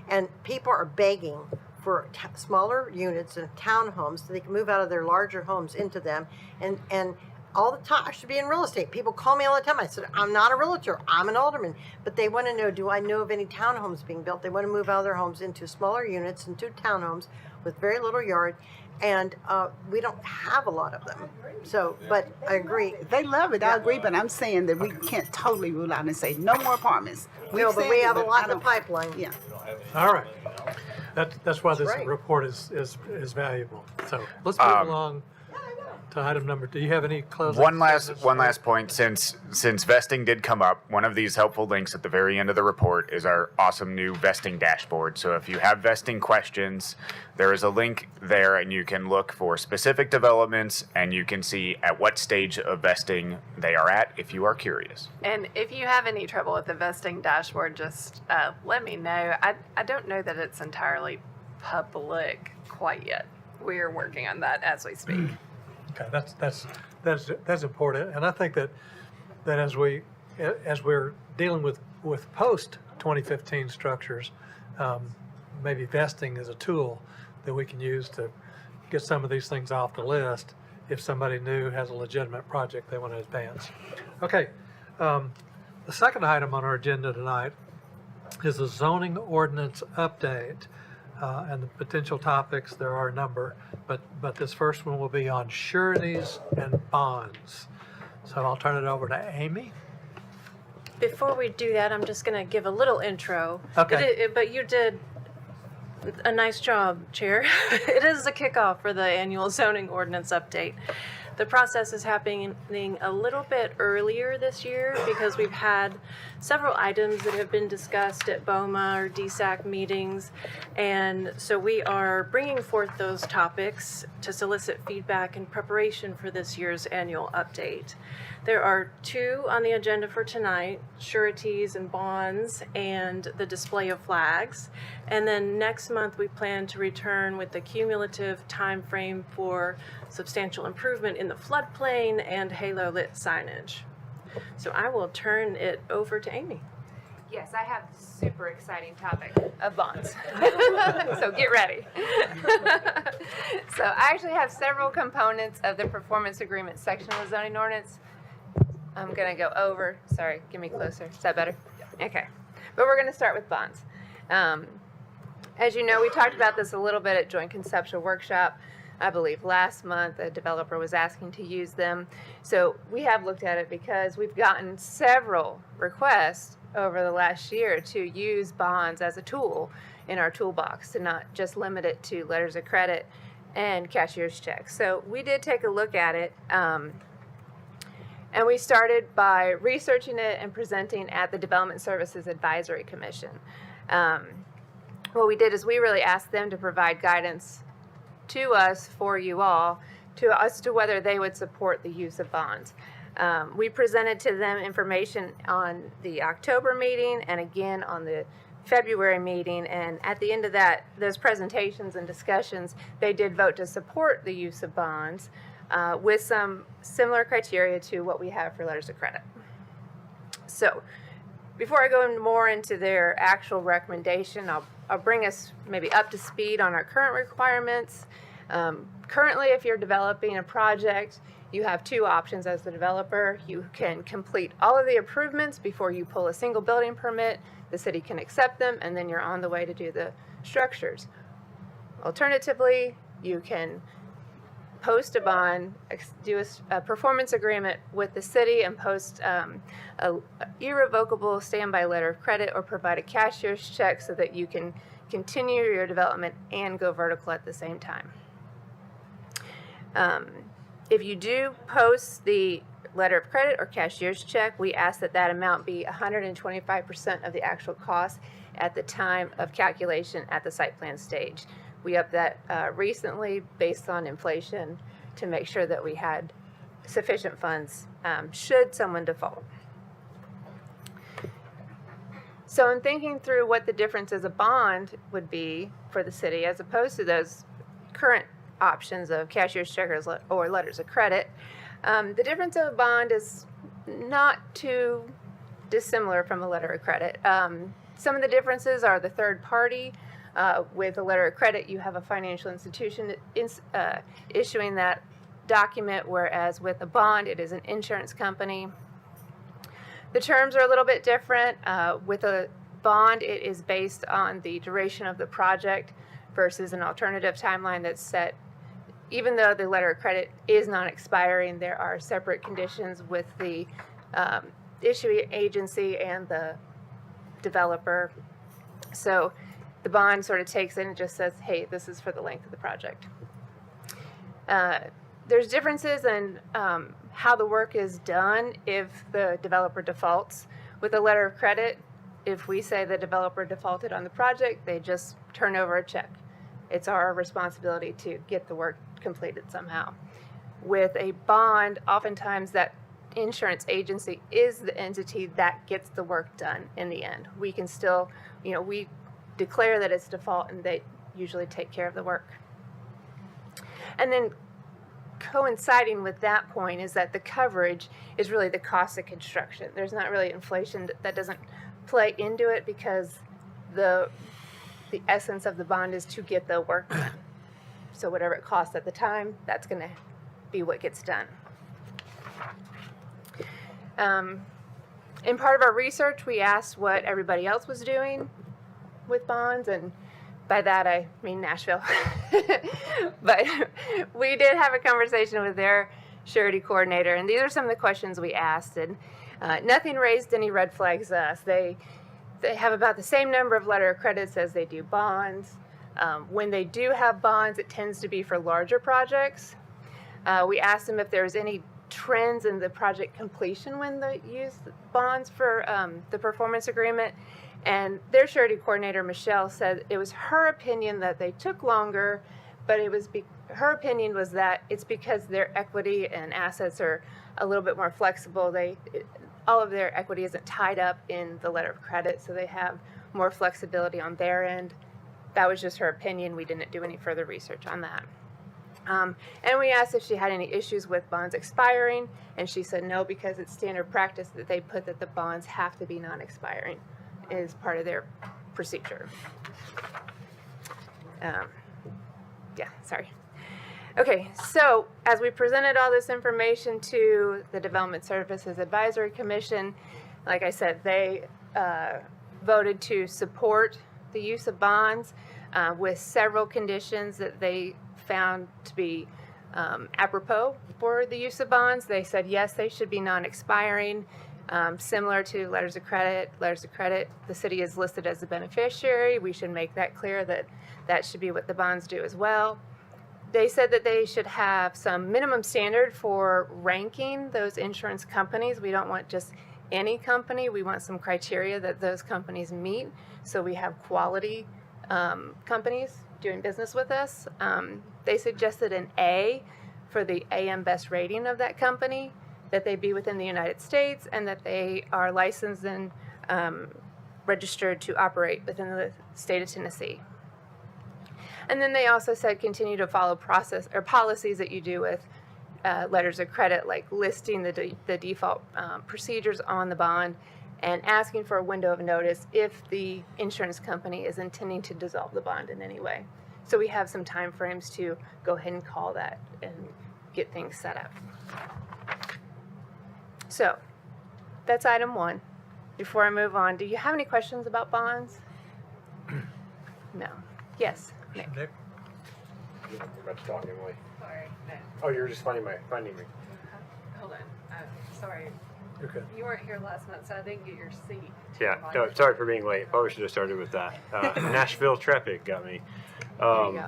And people are begging for smaller units and townhomes so they can move out of their larger homes into them. And all the time, I should be in real estate. People call me all the time. I said, I'm not a realtor, I'm an alderman. But they want to know, do I know of any townhomes being built? They want to move out of their homes into smaller units, into townhomes with very little yard. And we don't have a lot of them. So, but I agree. They love it, I agree, but I'm saying that we can't totally rule out and say no more apartments. No, but said we it, have a but lot I in the don't- pipeline. Yeah. All right. That's why this right. report is valuable. So let's move along to item number. Do you have any closing? One last statements? point. Since vesting did come up, one of these helpful links at the very end of the report is our awesome new vesting dashboard. So if you have vesting questions, there is a link there, and you can look for specific developments, and you can see at what stage of vesting they are at if you are curious. And if you have any trouble with the vesting dashboard, just let me know. I don't know that it's entirely public quite yet. We're working on that as we speak. Okay, that's important, and I think that as we're dealing with post 2015 structures, maybe vesting is a tool that we can use to get some of these things off the list if somebody new has a legitimate project they want to advance. Okay, the second item on our agenda tonight is the zoning ordinance update. And the potential topics, there are a number, but this first one will be on sureties and bonds. So I'll turn it over to Amy. Before we do that, I'm just going to give a little intro. Okay. But you did a nice job, Chair. It is the kickoff for the annual zoning ordinance update. The process is happening a little bit earlier this year because we've had several items that have been discussed at BOMA or DSAC meetings. And so we are bringing forth those topics to solicit feedback in preparation for this year's annual update. There are two on the agenda for tonight, sureties and bonds and the display of flags. And then next month we plan to return with the cumulative time frame for substantial improvement in the floodplain and halo lit signage. So I will turn it over to Amy. Yes, I have a super exciting topic of bonds. So get ready. So I actually have several components of the performance agreement section of the zoning ordinance. I'm going to go over. Sorry, give me closer. Is that better? Okay. But we're going to start with bonds. As you know, we talked about this a little bit at Joint Conceptual Workshop. I believe last month a developer was asking to use them. So we have looked at it because we've gotten several requests over the last year to use bonds as a tool in our toolbox, to not just limit it to letters of credit and cashier's checks. So we did take a look at it. And we started by researching it and presenting at the Development Services Advisory Commission. What we did is we really asked them to provide guidance to us, for you all, as to whether they would support the use of bonds. We presented to them information on the October meeting and again on the February meeting, and at the end of those presentations and discussions, they did vote to support the use of bonds. With some similar criteria to what we have for letters of credit. So, before I go more into their actual recommendation, I'll bring us maybe up to speed on our current requirements. Currently, if you're developing a project, you have two options as the developer. You can complete all of the improvements before you pull a single building permit. The city can accept them, and then you're on the way to do the structures. Alternatively, you can post a bond, do a performance agreement with the city, and post a irrevocable standby letter of credit, or provide a cashier's check so that you can continue your development and go vertical at the same time. If you do post the letter of credit or cashier's check, we ask that that amount be 125% of the actual cost at the time of calculation at the site plan stage. We upped that recently based on inflation to make sure that we had sufficient funds should someone default. So in thinking through what the difference as a bond would be for the city as opposed to those current options of cashier's checkers or letters of credit, the difference of a bond is not too dissimilar from a letter of credit. Some of the differences are the third party. With a letter of credit, you have a financial institution issuing that document, whereas with a bond, it is an insurance company. The terms are a little bit different. With a bond, it is based on the duration of the project versus an alternative timeline that's set. Even though the letter of credit is not expiring, there are separate conditions with the issuing agency and the developer. So the bond sort of takes it and just says, hey, this is for the length of the project. There's differences in how the work is done if the developer defaults. With a letter of credit, if we say the developer defaulted on the project, they just turn over a check. It's our responsibility to get the work completed somehow. With a bond, oftentimes that insurance agency is the entity that gets the work done in the end. We can still, we declare that it's default and they usually take care of the work. And then coinciding with that point is that the coverage is really the cost of construction. There's not really inflation that doesn't play into it because the essence of the bond is to get the work done. So whatever it costs at the time, that's going to be what gets done. In part of our research, we asked what everybody else was doing with bonds, and by that I mean Nashville. But we did have a conversation with their surety coordinator, and these are some of the questions we asked, and nothing raised any red flags to us. They have about the same number of letter of credits as they do bonds. When they do have bonds, it tends to be for larger projects. We asked them if there was any trends in the project completion when they use bonds for the performance agreement. And their surety coordinator, Michelle, said it was her opinion that they took longer, but it was her opinion was that it's because their equity and assets are a little bit more flexible. All of their equity isn't tied up in the letter of credit, so they have more flexibility on their end. That was just her opinion. We didn't do any further research on that. And we asked if she had any issues with bonds expiring, and she said no, because it's standard practice that they put that the bonds have to be non-expiring as part of their procedure. Okay, so as we presented all this information to the Development Services Advisory Commission, like I said, they voted to support the use of bonds with several conditions that they found to be apropos for the use of bonds. They said, yes, they should be non-expiring, similar to letters of credit. Letters of credit, the city is listed as the beneficiary. We should make that clear that that should be what the bonds do as well. They said that they should have some minimum standard for ranking those insurance companies. We don't want just any company. We want some criteria that those companies meet, so we have quality companies doing business with us. They suggested an A for the AM Best rating of that company, that they be within the United States, and that they are licensed and registered to operate within the state of Tennessee. And then they also said continue to follow process or policies that you do with letters of credit, like listing the default procedures on the bond and asking for a window of notice if the insurance company is intending to dissolve the bond in any way. So we have some time frames to go ahead and call that and get things set up. So that's item 1. Before I move on, do you have any questions about bonds? No. Yes, Nick. Nick? You're about to talk, Emily. Sorry, no. Oh, you were just finding me. Hold on. Sorry. Okay. You weren't here last month, so I didn't get your seat. Yeah, no, sorry for being late. Probably should have started with that. Nashville traffic got me. There you go.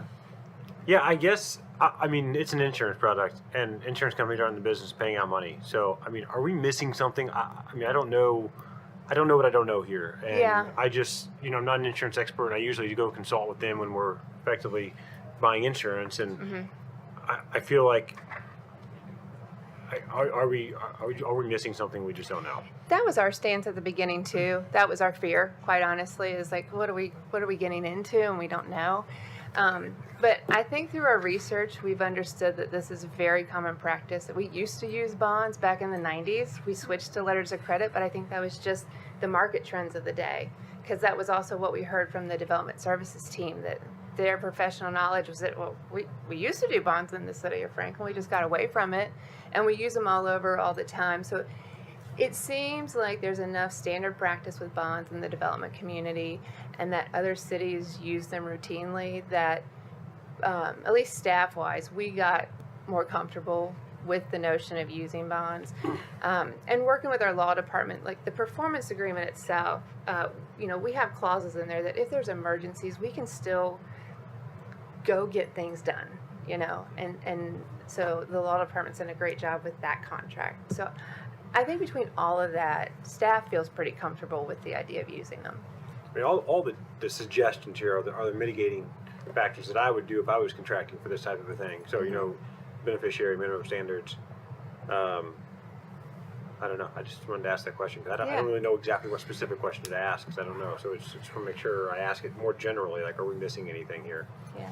Yeah, I guess, I mean, it's an insurance product, and insurance companies are in the business of paying out money. So, I mean, are we missing something? I mean, I don't know what I don't know here. And Yeah. I just, I'm not an insurance expert, and I usually go consult with them when we're effectively buying insurance, and I feel like, are we missing something we just don't know? That was our stance at the beginning too. That was our fear, quite honestly, is like, what are we getting into, and we don't know. But I think through our research, we've understood that this is very common practice. That we used to use bonds back in the 90s. We switched to letters of credit, but I think that was just the market trends of the day, because that was also what we heard from the development services team, that their professional knowledge was that, well, we used to do bonds in the city of Franklin. We just got away from it, and we use them all over all the time. So it seems like there's enough standard practice with bonds in the development community, and that other cities use them routinely, that at least staff-wise, we got more comfortable with the notion of using bonds. And working with our law department, like the performance agreement itself, we have clauses in there that if there's emergencies, we can still go get things done, and so the law department's done a great job with that contract. So I think between all of that, staff feels pretty comfortable with the idea of using them. I mean, all the suggestions here are the mitigating factors that I would do if I was contracting for this type of a thing. So, beneficiary minimum standards. I don't know. I just wanted to ask that question. I don't really know exactly what specific question to ask, because I don't know. So it's just to make sure I ask it more generally, like, are we missing anything here? Yeah.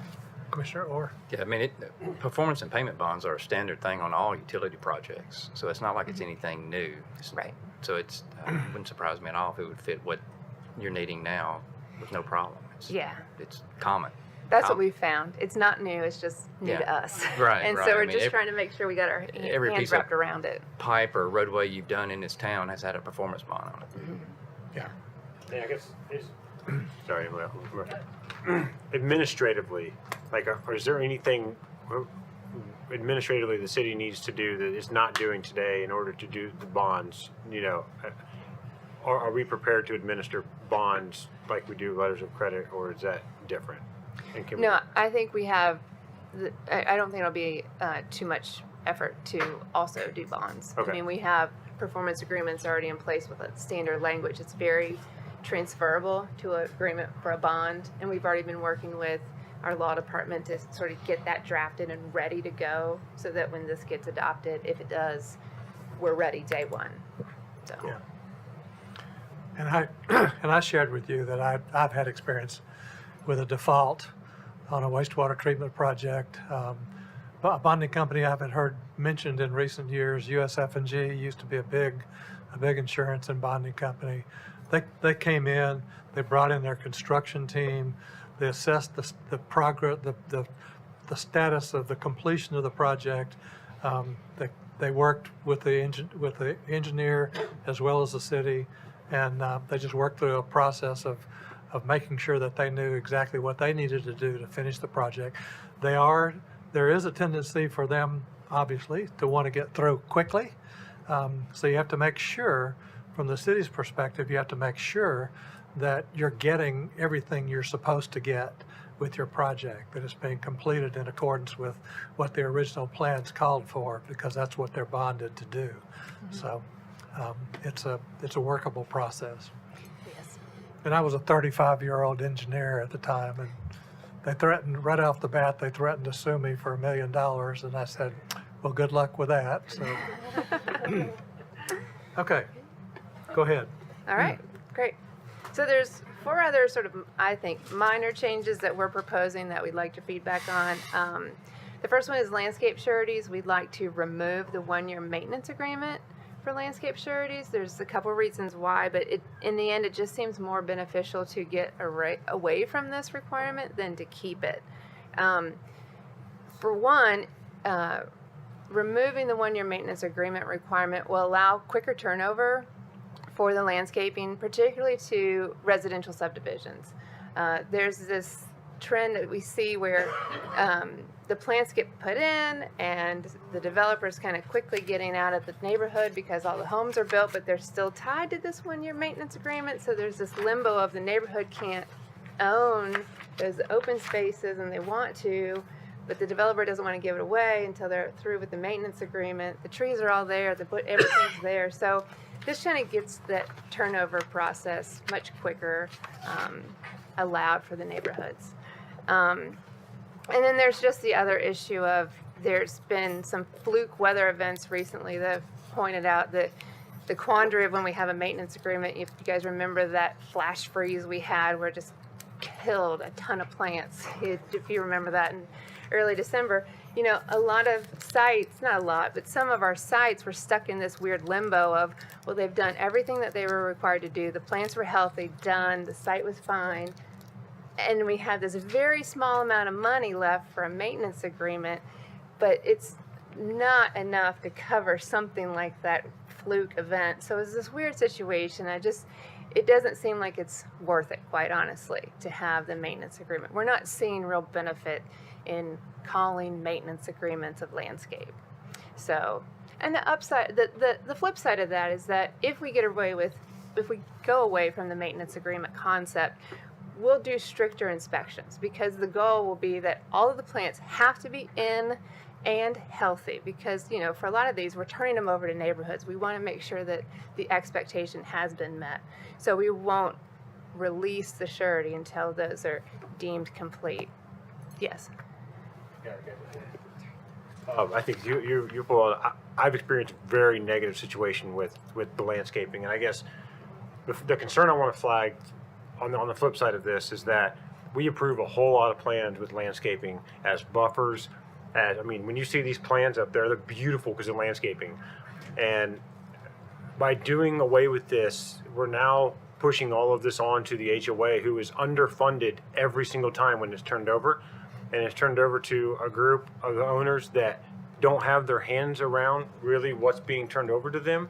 Commissioner Orr? Yeah, I mean, performance and payment bonds are a standard thing on all utility projects, so it's not like it's anything new. Right. So it wouldn't surprise me at all if it would fit what you're needing now with no problem. It's common. That's what we found. It's not new. It's just new to us. Right. And right. so we're I mean, just trying to make sure we got our every hands piece wrapped of around it. pipe or roadway you've done in this town has had a performance bond on it. Yeah, I guess sorry, administratively, like, or is there anything administratively the city needs to do that it's not doing today in order to do the bonds? Are we prepared to administer bonds like we do letters of credit, or is that different? And No, I think we have, I don't think it'll be too much effort to also do bonds. Okay. I mean, we have performance agreements already in place with a standard language. It's very transferable to an agreement for a bond, and we've already been working with our law department to sort of get that drafted and ready to go, so that when this gets adopted, if it does, we're ready day one. So. Yeah. And I shared with you that I've had experience with a default on a wastewater treatment project. A bonding company I haven't heard mentioned in recent years, USF&G, used to be a big insurance and bonding company. They came in, they brought in their construction team, they assessed the progress, the status of the completion of the project. They worked with the engineer as well as the city, and they just worked through a process of making sure that they knew exactly what they needed to do to finish the project. There is a tendency for them, obviously, to want to get through quickly. So you have to make sure, from the city's perspective, you have to make sure that you're getting everything you're supposed to get with your project, that it's being completed in accordance with what the original plans called for, because that's what they're bonded to do. So it's a workable process. Yes. And I was a 35-year-old engineer at the time, and they threatened, right off the bat, they threatened to sue me for $1 million, and I said, well, good luck with that. So, okay, go ahead. All right, great. So there's 4 other sort of, I think, minor changes that we're proposing that we'd like your feedback on. The first one is landscape sureties. We'd like to remove the 1-year maintenance agreement for landscape sureties. There's a couple reasons why, but in the end, it just seems more beneficial to get away from this requirement than to keep it. For one, removing the 1-year maintenance agreement requirement will allow quicker turnover for the landscaping, particularly to residential subdivisions. There's this trend that we see where the plants get put in and the developer's kind of quickly getting out of the neighborhood because all the homes are built, but they're still tied to this 1-year maintenance agreement. So there's this limbo of the neighborhood can't own those open spaces, and they want to, but the developer doesn't want to give it away until they're through with the maintenance agreement. The trees are all there, everything's there. So this kind of gets that turnover process much quicker, allowed for the neighborhoods. And then there's just the other issue of there's been some fluke weather events recently that have pointed out that the quandary of when we have a maintenance agreement, if you guys remember that flash freeze we had where it just killed a ton of plants, if you remember that in early December, you know, a lot of sites, not a lot, but some of our sites were stuck in this weird limbo of, well, they've done everything that they were required to do. The plants were healthy, done, the site was fine. And we had this very small amount of money left for a maintenance agreement, but it's not enough to cover something like that fluke event. So it's this weird situation. It doesn't seem like it's worth it, quite honestly, to have the maintenance agreement. We're not seeing real benefit in calling maintenance agreements of landscape. So, and the upside, the flip side of that is that if we go away from the maintenance agreement concept, we'll do stricter inspections, because the goal will be that all of the plants have to be in and healthy, because, you know, for a lot of these, we're turning them over to neighborhoods. We want to make sure that the expectation has been met. So we won't release the surety until those are deemed complete. Yes. I think you pull out, I've experienced a very negative situation with the landscaping, and I guess the concern I want to flag on the flip side of this is that we approve a whole lot of plans with landscaping as buffers. I mean, when you see these plans up there, they're beautiful because of landscaping. And by doing away with this, we're now pushing all of this on to the HOA, who is underfunded every single time when it's turned over. And it's turned over to a group of owners that don't have their hands around really what's being turned over to them.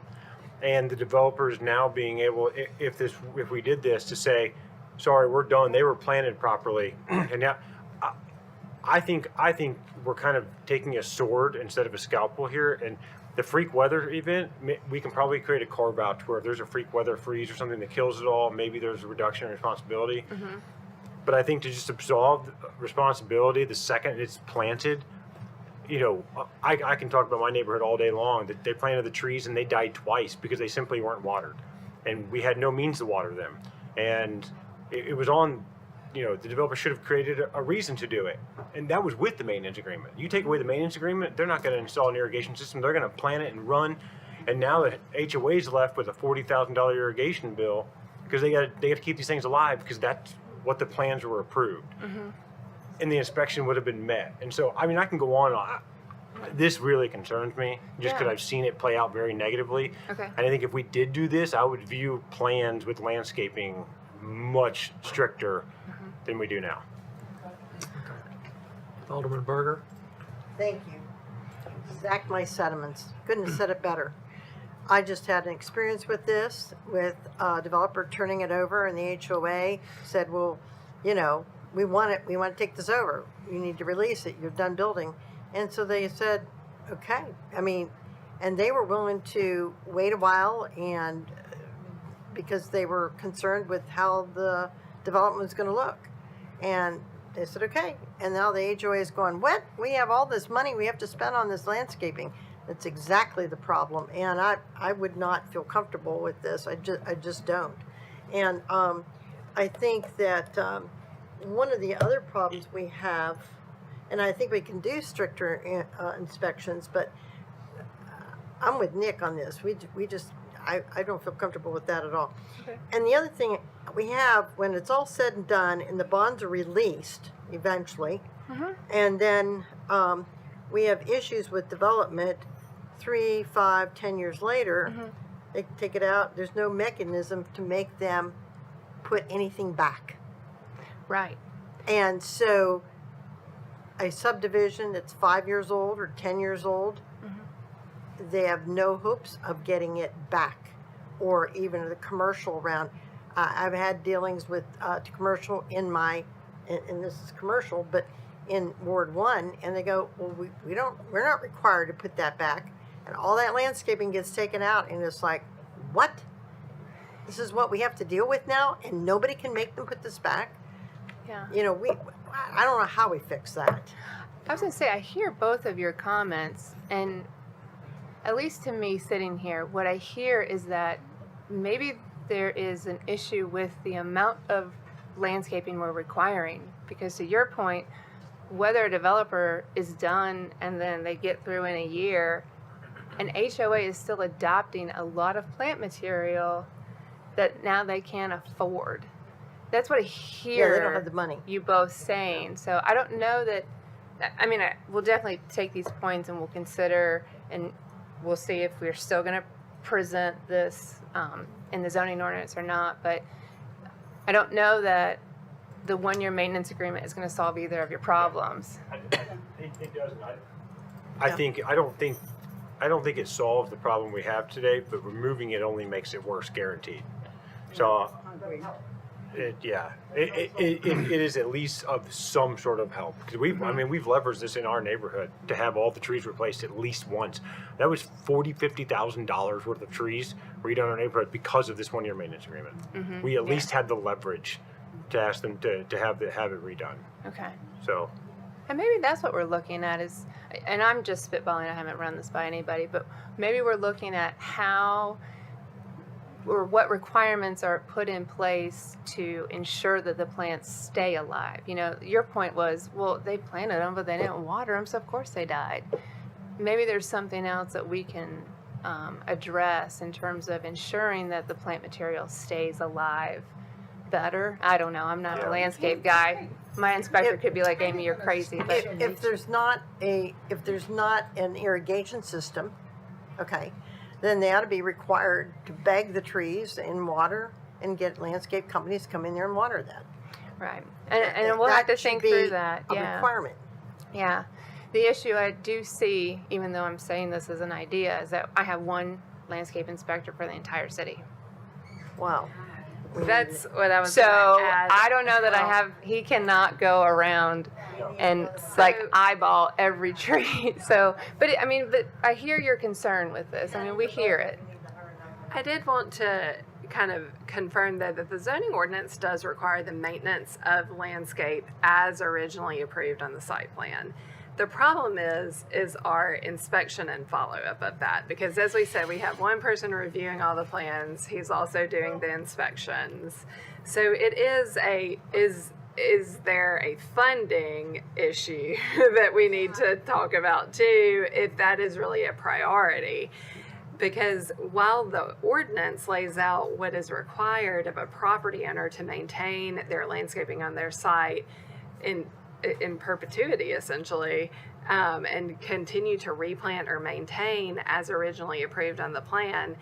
And the developers now being able, if we did this, to say, sorry, we're done. They were planted properly. And now I think we're kind of taking a sword instead of a scalpel here. And the freak weather event, we can probably create a carve out to where if there's a freak weather freeze or something that kills it all, maybe there's a reduction in responsibility. Mm-hmm. But I think to just absolve responsibility the second it's planted, you know, I can talk about my neighborhood all day long. That they planted the trees and they died twice because they simply weren't watered, and we had no means to water them. And it was on, you know, the developer should have created a reason to do it, and that was with the maintenance agreement. You take away the maintenance agreement, they're not going to install an irrigation system. They're going to plant it and run, and now the HOA is left with a $40,000 irrigation bill because they got to keep these things alive because that's what the plans were approved. Mm-hmm. And the inspection would have been met. And so, I mean, I can go on. This really concerns me just because Yeah. I've seen it play out very negatively. Okay. And I think if we did do this, I would view plans with landscaping much stricter than we do now. Alderman Berger? Thank you. Exact my sentiments. Couldn't have said it better. I just had an experience with this, with a developer turning it over, and the HOA said, well, you know, we want to take this over. You need to release it. You're done building. And so they said, okay. I mean, and they were willing to wait a while, and because they were concerned with how the development was going to look. And they said, okay. And now the HOA is going, what? We have all this money we have to spend on this landscaping. That's exactly the problem. And I would not feel comfortable with this. I just don't. And I think that one of the other problems we have, and I think we can do stricter inspections, but I'm with Nick on this. I don't feel comfortable with that at all. Okay. And the other thing we have, when it's all said and done and the bonds are released eventually, and then we have issues with development 3, 5, 10 years later, they take it out. There's no mechanism to make them put anything back. Right. And so a subdivision that's 5 years old or 10 years old, they have no hopes of getting it back, or even the commercial around. I've had dealings with commercial and this is commercial, but in Ward 1, and they go, well, we're not required to put that back, and all that landscaping gets taken out, and it's like, what? This is what we have to deal with now, and nobody can make them put this back. Yeah. You know, I don't know how we fix that. I was gonna say, I hear both of your comments, and at least to me sitting here, what I hear is that maybe there is an issue with the amount of landscaping we're requiring. Because to your point, whether a developer is done and then they get through in a year, an HOA is still adopting a lot of plant material that now they can't afford. That's what I hear. Yeah, they don't have the money. You both saying. So I don't know that. I mean, we'll definitely take these points and we'll consider, and we'll see if we're still going to present this in the zoning ordinance or not. But I don't know that the one-year maintenance agreement is going to solve either of your problems. It doesn't. I don't think it solves the problem we have today, but removing it only makes it worse, guaranteed. So, it is at least of some sort of help, because we've leveraged this in our neighborhood to have all the trees replaced at least once. That was $50,000 worth of trees redone in our neighborhood because of this one-year maintenance agreement. We at least had the leverage to ask them to have it redone. Okay. So. And maybe that's what we're looking at is, and I'm just spitballing, I haven't run this by anybody, but maybe we're looking at how or what requirements are put in place to ensure that the plants stay alive. You know, your point was, well, they planted them, but they didn't water them, so of course they died. Maybe there's something else that we can address in terms of ensuring that the plant material stays alive better. I don't know. I'm not a landscape guy. My inspector could be like, Amy, you're crazy. But If there's not an irrigation system, okay, then they ought to be required to bag the trees in water and get landscape companies to come in there and water that. right. And we'll have to think through that. A Yeah. requirement. Yeah. The issue I do see, even though I'm saying this as an idea, is that I have one landscape inspector for the entire city. Wow. That's what I was So gonna add. I don't know that he cannot go around and like eyeball every tree. So, but I hear your concern with this. I mean, we hear it. I did want to kind of confirm though that the zoning ordinance does require the maintenance of landscape as originally approved on the site plan. The problem is our inspection and follow-up of that, because as we said, we have one person reviewing all the plans. He's also doing the inspections. So it is there a funding issue that we need to talk about too, if that is really a priority? Because while the ordinance lays out what is required of a property owner to maintain their landscaping on their site in perpetuity, essentially, and continue to replant or maintain as originally approved on the plan,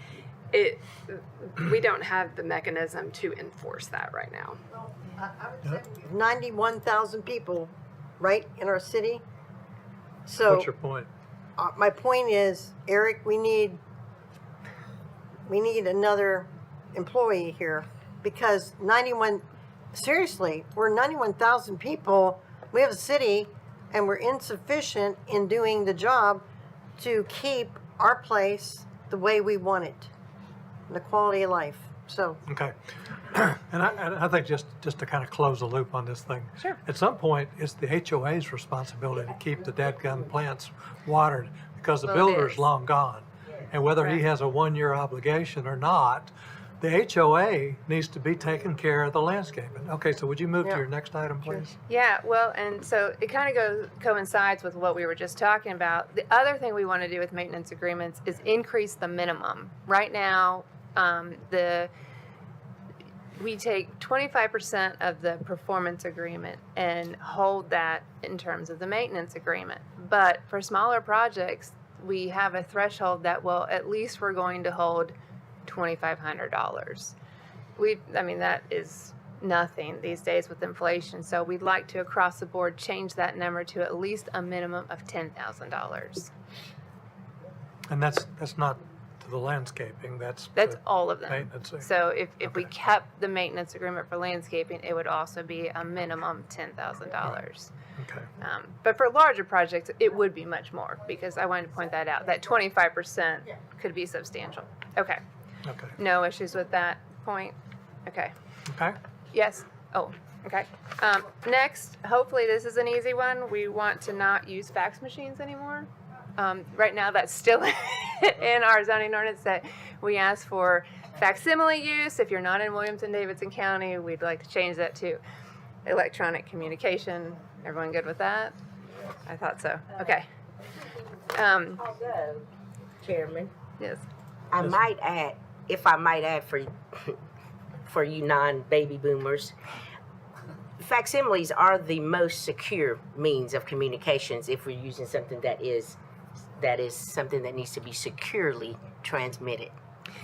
we don't have the mechanism to enforce that right now. I would say 91,000 people, right, in our city. So What's your point? my point is, Eric, we need another employee here, because seriously, we're 91,000 people. We have a city, and we're insufficient in doing the job to keep our place the way we want it, and the quality of life. So, Okay. And I think just to kind of close the loop on this thing. Sure. At some point, it's the HOA's responsibility to keep the dadgum plants watered, because the Well, it builder's is. long gone. And whether he Right. has a 1-year obligation or not, the HOA needs to be taking care of the landscaping. Okay, so would you move to Yeah. your next item, please? Yeah, well, and so it kind of coincides with what we were just talking about. The other thing we want to do with maintenance agreements is increase the minimum. Right now, we take 25% of the performance agreement and hold that in terms of the maintenance agreement. But for smaller projects, we have a threshold that, well, at least we're going to hold $2,500. That is nothing these days with inflation. So we'd like to, across the board, change that number to at least a minimum of $10,000. And that's not to the landscaping, that's That's to all of them. maintenance. So if we kept the maintenance agreement for landscaping, it would also be a minimum $10,000. Okay. But for larger projects, it would be much more, because I wanted to point that out. That 25% could be substantial. Okay. Okay. No issues with that point? Okay. Okay. Yes? Oh, Okay. Next, hopefully this is an easy one. We want to not use fax machines anymore. Right now, that's still in our zoning ordinance that we ask for facsimile use. If you're not in Williamson-Davidson County, we'd like to change that to electronic communication. Everyone good with that? I thought so. Okay. Although, Chairman, Yes. I might add, if I might add for you non-baby boomers, facsimiles are the most secure means of communications if we're using something that is something that needs to be securely transmitted.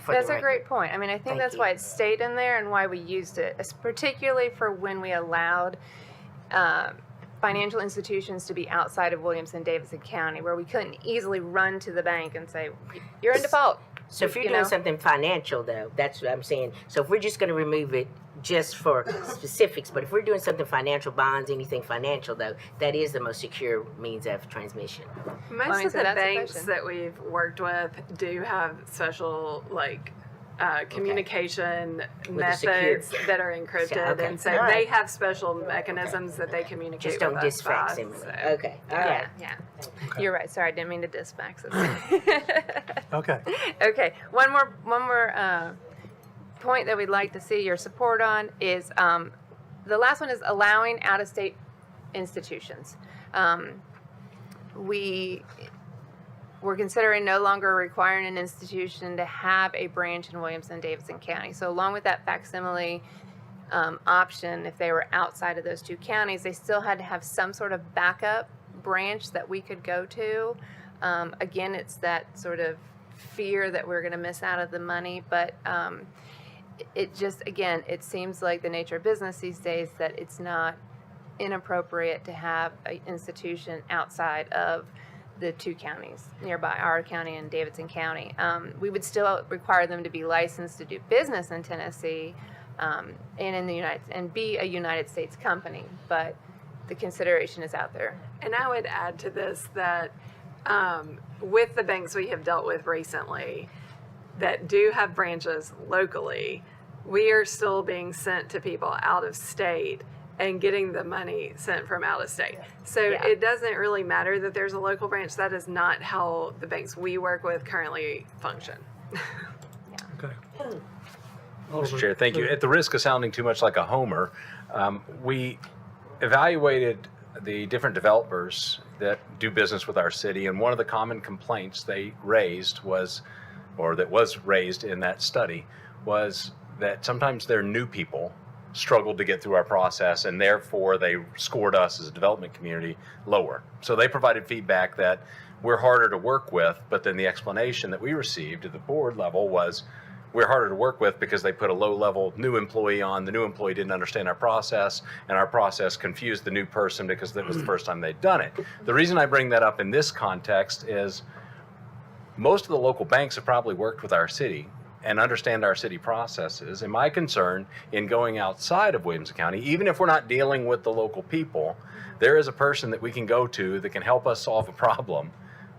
That's a great point. I mean, I think Thank that's you. why it stayed in there and why we used it, particularly for when we allowed financial institutions to be outside of Williamson-Davidson County, where we couldn't easily run to the bank and say, you're in default. So if you're You doing know? something financial, though, that's what I'm saying. So if we're just going to remove it just for specifics, but if we're doing something financial, bonds, anything financial, though, that is the most secure means of transmission. Most of so the that's a banks question. that we've worked with do have special communication With the secure- methods that are encrypted, Okay. and so All right. they have special mechanisms that they communicate Just don't with diss us by, facsimile. so. Okay. All right. Yeah. Okay. You're right. Sorry, I didn't mean to diss faxes. Okay. Okay, one more point that we'd like to see your support on is the last one is allowing out-of-state institutions. We're considering no longer requiring an institution to have a branch in Williamson-Davidson County. So along with that facsimile option, if they were outside of those two counties, they still had to have some sort of backup branch that we could go to. Again, it's that sort of fear that we're going to miss out of the money, but it just, again, it seems like the nature of business these days that it's not inappropriate to have an institution outside of the two counties nearby, our county and Davidson County. We would still require them to be licensed to do business in Tennessee and in the and be a United States company, but the consideration is out there. And I would add to this that with the banks we have dealt with recently that do have branches locally, we are still being sent to people out of state and getting the money sent from out of state. So it doesn't really matter that there's a local branch. That is not how the banks we work with currently function. Okay. Mr. Chair, thank you. At the risk of sounding too much like a homer, we evaluated the different developers that do business with our city, and one of the common complaints they raised was, or that was raised in that study, was that sometimes their new people struggled to get through our process, and therefore they scored us as a development community lower. So they provided feedback that we're harder to work with, but then the explanation that we received at the board level was we're harder to work with because they put a low-level new employee on. The new employee didn't understand our process, and our process confused the new person because that was the first time they'd done it. The reason I bring that up in this context is most of the local banks have probably worked with our city and understand our city processes. And my concern in going outside of Williamson County, even if we're not dealing with the local people, there is a person that we can go to that can help us solve a problem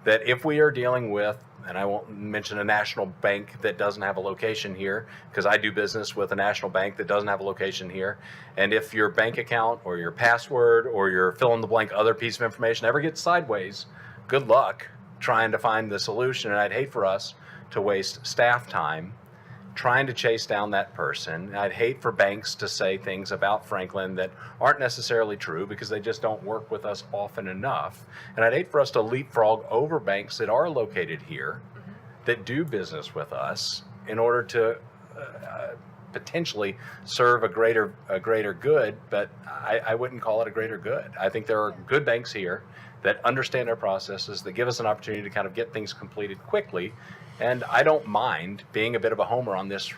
that if we are dealing with, and I won't mention a national bank that doesn't have a location here, because I do business with a national bank that doesn't have a location here. And if your bank account or your password or your fill in the blank other piece of information ever gets sideways, good luck trying to find the solution. And I'd hate for us to waste staff time trying to chase down that person. I'd hate for banks to say things about Franklin that aren't necessarily true because they just don't work with us often enough. And I'd hate for us to leapfrog over banks that are located here that do business with us in order to potentially serve a greater good, but I wouldn't call it a greater good. I think there are good banks here that understand our processes, that give us an opportunity to kind of get things completed quickly. And I don't mind being a bit of a homer on this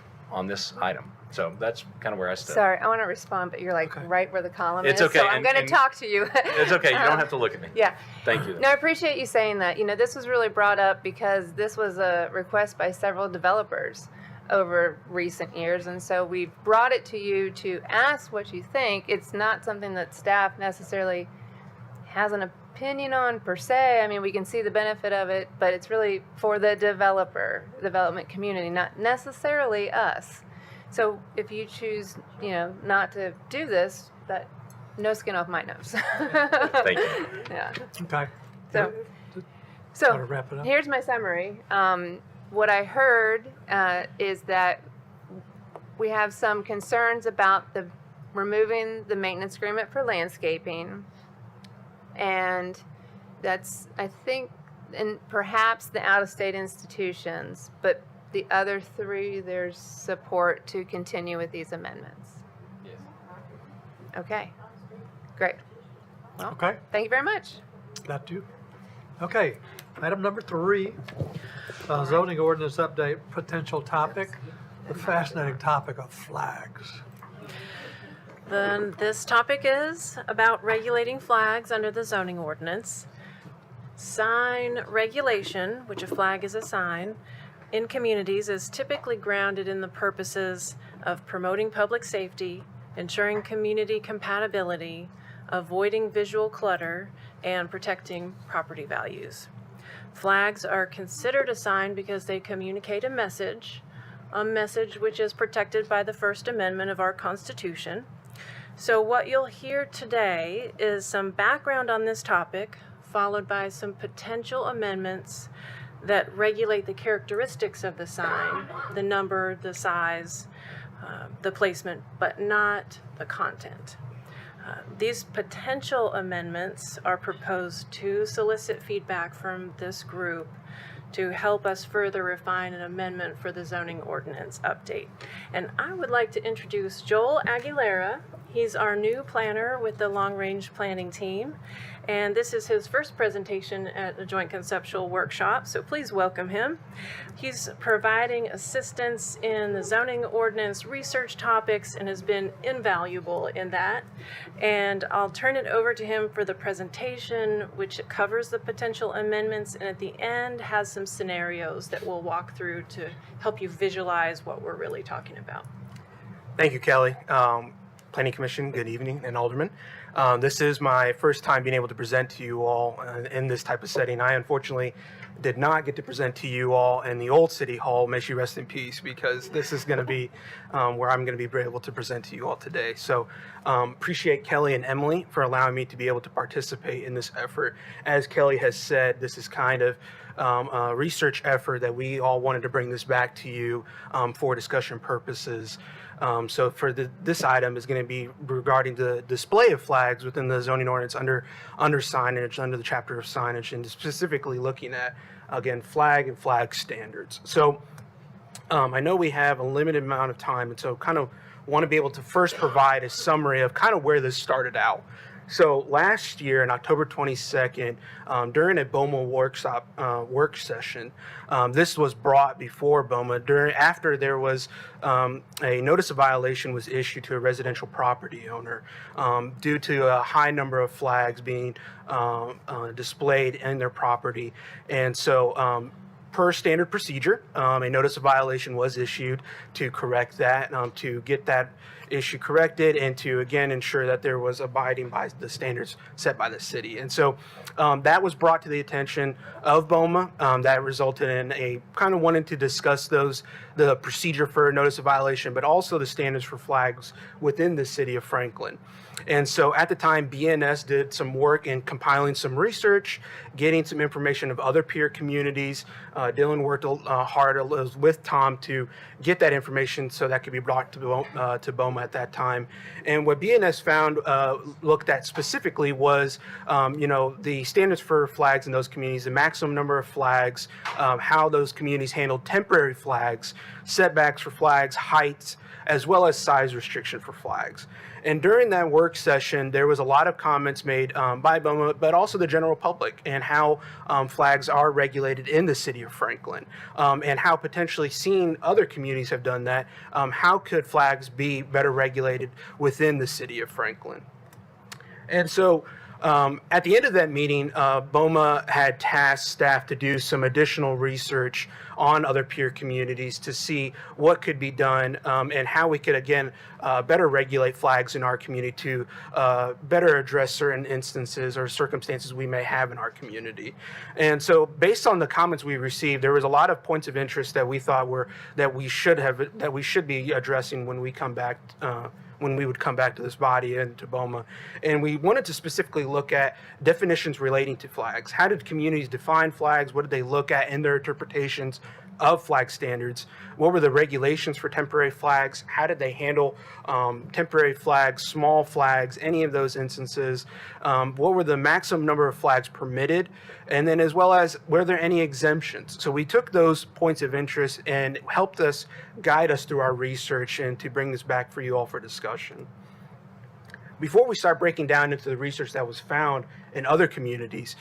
item. So that's kind of where I stood. Sorry, I want to respond, but you're like right where the column It's is. okay, So I'm and- going to and- talk to you. It's okay. You don't have to look at me. Yeah. Thank you. No, I appreciate you saying that. You know, this was really brought up because this was a request by several developers over recent years. And so we brought it to you to ask what you think. It's not something that staff necessarily has an opinion on per se. I mean, we can see the benefit of it, but it's really for the development community, not necessarily us. So if you choose, not to do this, that no skin off my nose. Thank you. Yeah. Okay. So, Gotta wrap it up. here's my summary. What I heard is that we have some concerns about removing the maintenance agreement for landscaping. And that's, I think, and perhaps the out-of-state institutions, but the other three, there's support to continue with these amendments. Yes. Okay, great. Well, Okay. thank you very much. That too. Okay, item number 3, zoning ordinance update, potential topic, the fascinating topic of flags. Then this topic is about regulating flags under the zoning ordinance. Sign regulation, which a flag is a sign, in communities is typically grounded in the purposes of promoting public safety, ensuring community compatibility, avoiding visual clutter, and protecting property values. Flags are considered a sign because they communicate a message which is protected by the First Amendment of our Constitution. So what you'll hear today is some background on this topic, followed by some potential amendments that regulate the characteristics of the sign, the number, the size, the placement, but not the content. These potential amendments are proposed to solicit feedback from this group to help us further refine an amendment for the zoning ordinance update. And I would like to introduce Joel Aguilera. He's our new planner with the Long Range Planning Team. And this is his first presentation at a joint conceptual workshop, so please welcome him. He's providing assistance in the zoning ordinance research topics and has been invaluable in that. And I'll turn it over to him for the presentation, which covers the potential amendments, and at the end has some scenarios that we'll walk through to help you visualize what we're really talking about. Thank you, Kelly. Planning Commission, good evening, and Alderman. This is my first time being able to present to you all in this type of setting. I unfortunately did not get to present to you all in the old City Hall. May she rest in peace, because this is going to be where I'm going to be able to present to you all today. So appreciate Kelly and Emily for allowing me to be able to participate in this effort. As Kelly has said, this is kind of a research effort that we all wanted to bring this back to you for discussion purposes. So for this item is going to be regarding the display of flags within the zoning ordinance under signage, under the chapter of signage, and specifically looking at, again, flag and flag standards. So I know we have a limited amount of time, and so kind of want to be able to first provide a summary of kind of where this started out. So last year, on October 22nd, during a BOMA work session, this was brought before BOMA after there was a notice of violation was issued to a residential property owner due to a high number of flags being displayed in their property. And so per standard procedure, a notice of violation was issued to correct that, to get that issue corrected, and to again ensure that there was abiding by the standards set by the city. And so that was brought to the attention of BOMA. That resulted in a kind of wanting to discuss the procedure for a notice of violation, but also the standards for flags within the city of Franklin. And so at the time, BNS did some work in compiling some research, getting some information of other peer communities. Dylan worked hard with Tom to get that information so that could be brought to BOMA at that time. And what BNS found, looked at specifically was, the standards for flags in those communities, the maximum number of flags, how those communities handled temporary flags, setbacks for flags, heights, as well as size restriction for flags. And during that work session, there was a lot of comments made by BOMA, but also the general public, and how flags are regulated in the city of Franklin, and how potentially seeing other communities have done that, how could flags be better regulated within the city of Franklin? And so At the end of that meeting, BOMA had tasked staff to do some additional research on other peer communities to see what could be done and how we could, again, better regulate flags in our community to better address certain instances or circumstances we may have in our community. And so based on the comments we received, there was a lot of points of interest that we thought that we should be addressing when we come back when we would come back to this body and to BOMA. And we wanted to specifically look at definitions relating to flags. How did communities define flags? What did they look at in their interpretations of flag standards? What were the regulations for temporary flags? How did they handle temporary flags, small flags, any of those instances? What were the maximum number of flags permitted? And then as well as, were there any exemptions? So we took those points of interest and helped us guide us through our research and to bring this back for you all for discussion. Before we start breaking down into the research that was found in other communities,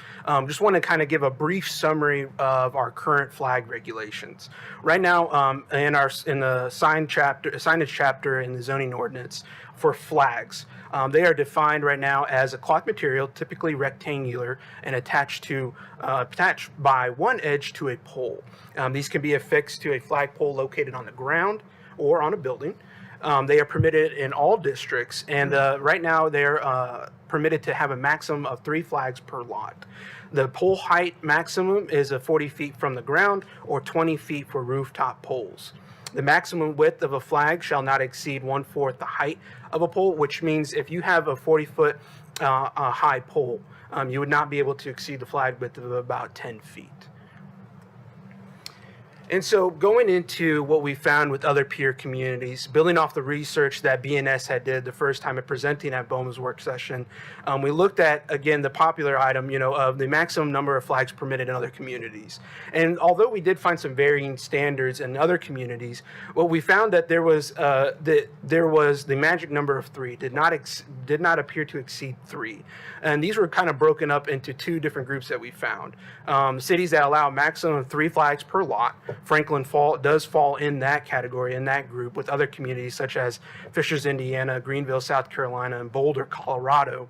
just want to kind of give a brief summary of our current flag regulations. Right now, in the signage chapter in the zoning ordinance for flags, they are defined right now as a cloth material, typically rectangular, and attached by one edge to a pole. These can be affixed to a flagpole located on the ground or on a building. They are permitted in all districts, and right now they're permitted to have a maximum of 3 flags per lot. The pole height maximum is 40 feet from the ground or 20 feet for rooftop poles. The maximum width of a flag shall not exceed 1/4 the height of a pole, which means if you have a 40-foot high pole, you would not be able to exceed the flag width of about 10 feet. And so going into what we found with other peer communities, building off the research that BNS had did the first time of presenting at BOMA's work session, we looked at, again, the popular item, of the maximum number of flags permitted in other communities. And although we did find some varying standards in other communities, what we found that there was the magic number of 3, did not appear to exceed 3. And these were kind of broken up into 2 different groups that we found. Cities that allow a maximum of 3 flags per lot. Franklin does fall in that category, in that group, with other communities such as Fishers, Indiana, Greenville, South Carolina, and Boulder, Colorado.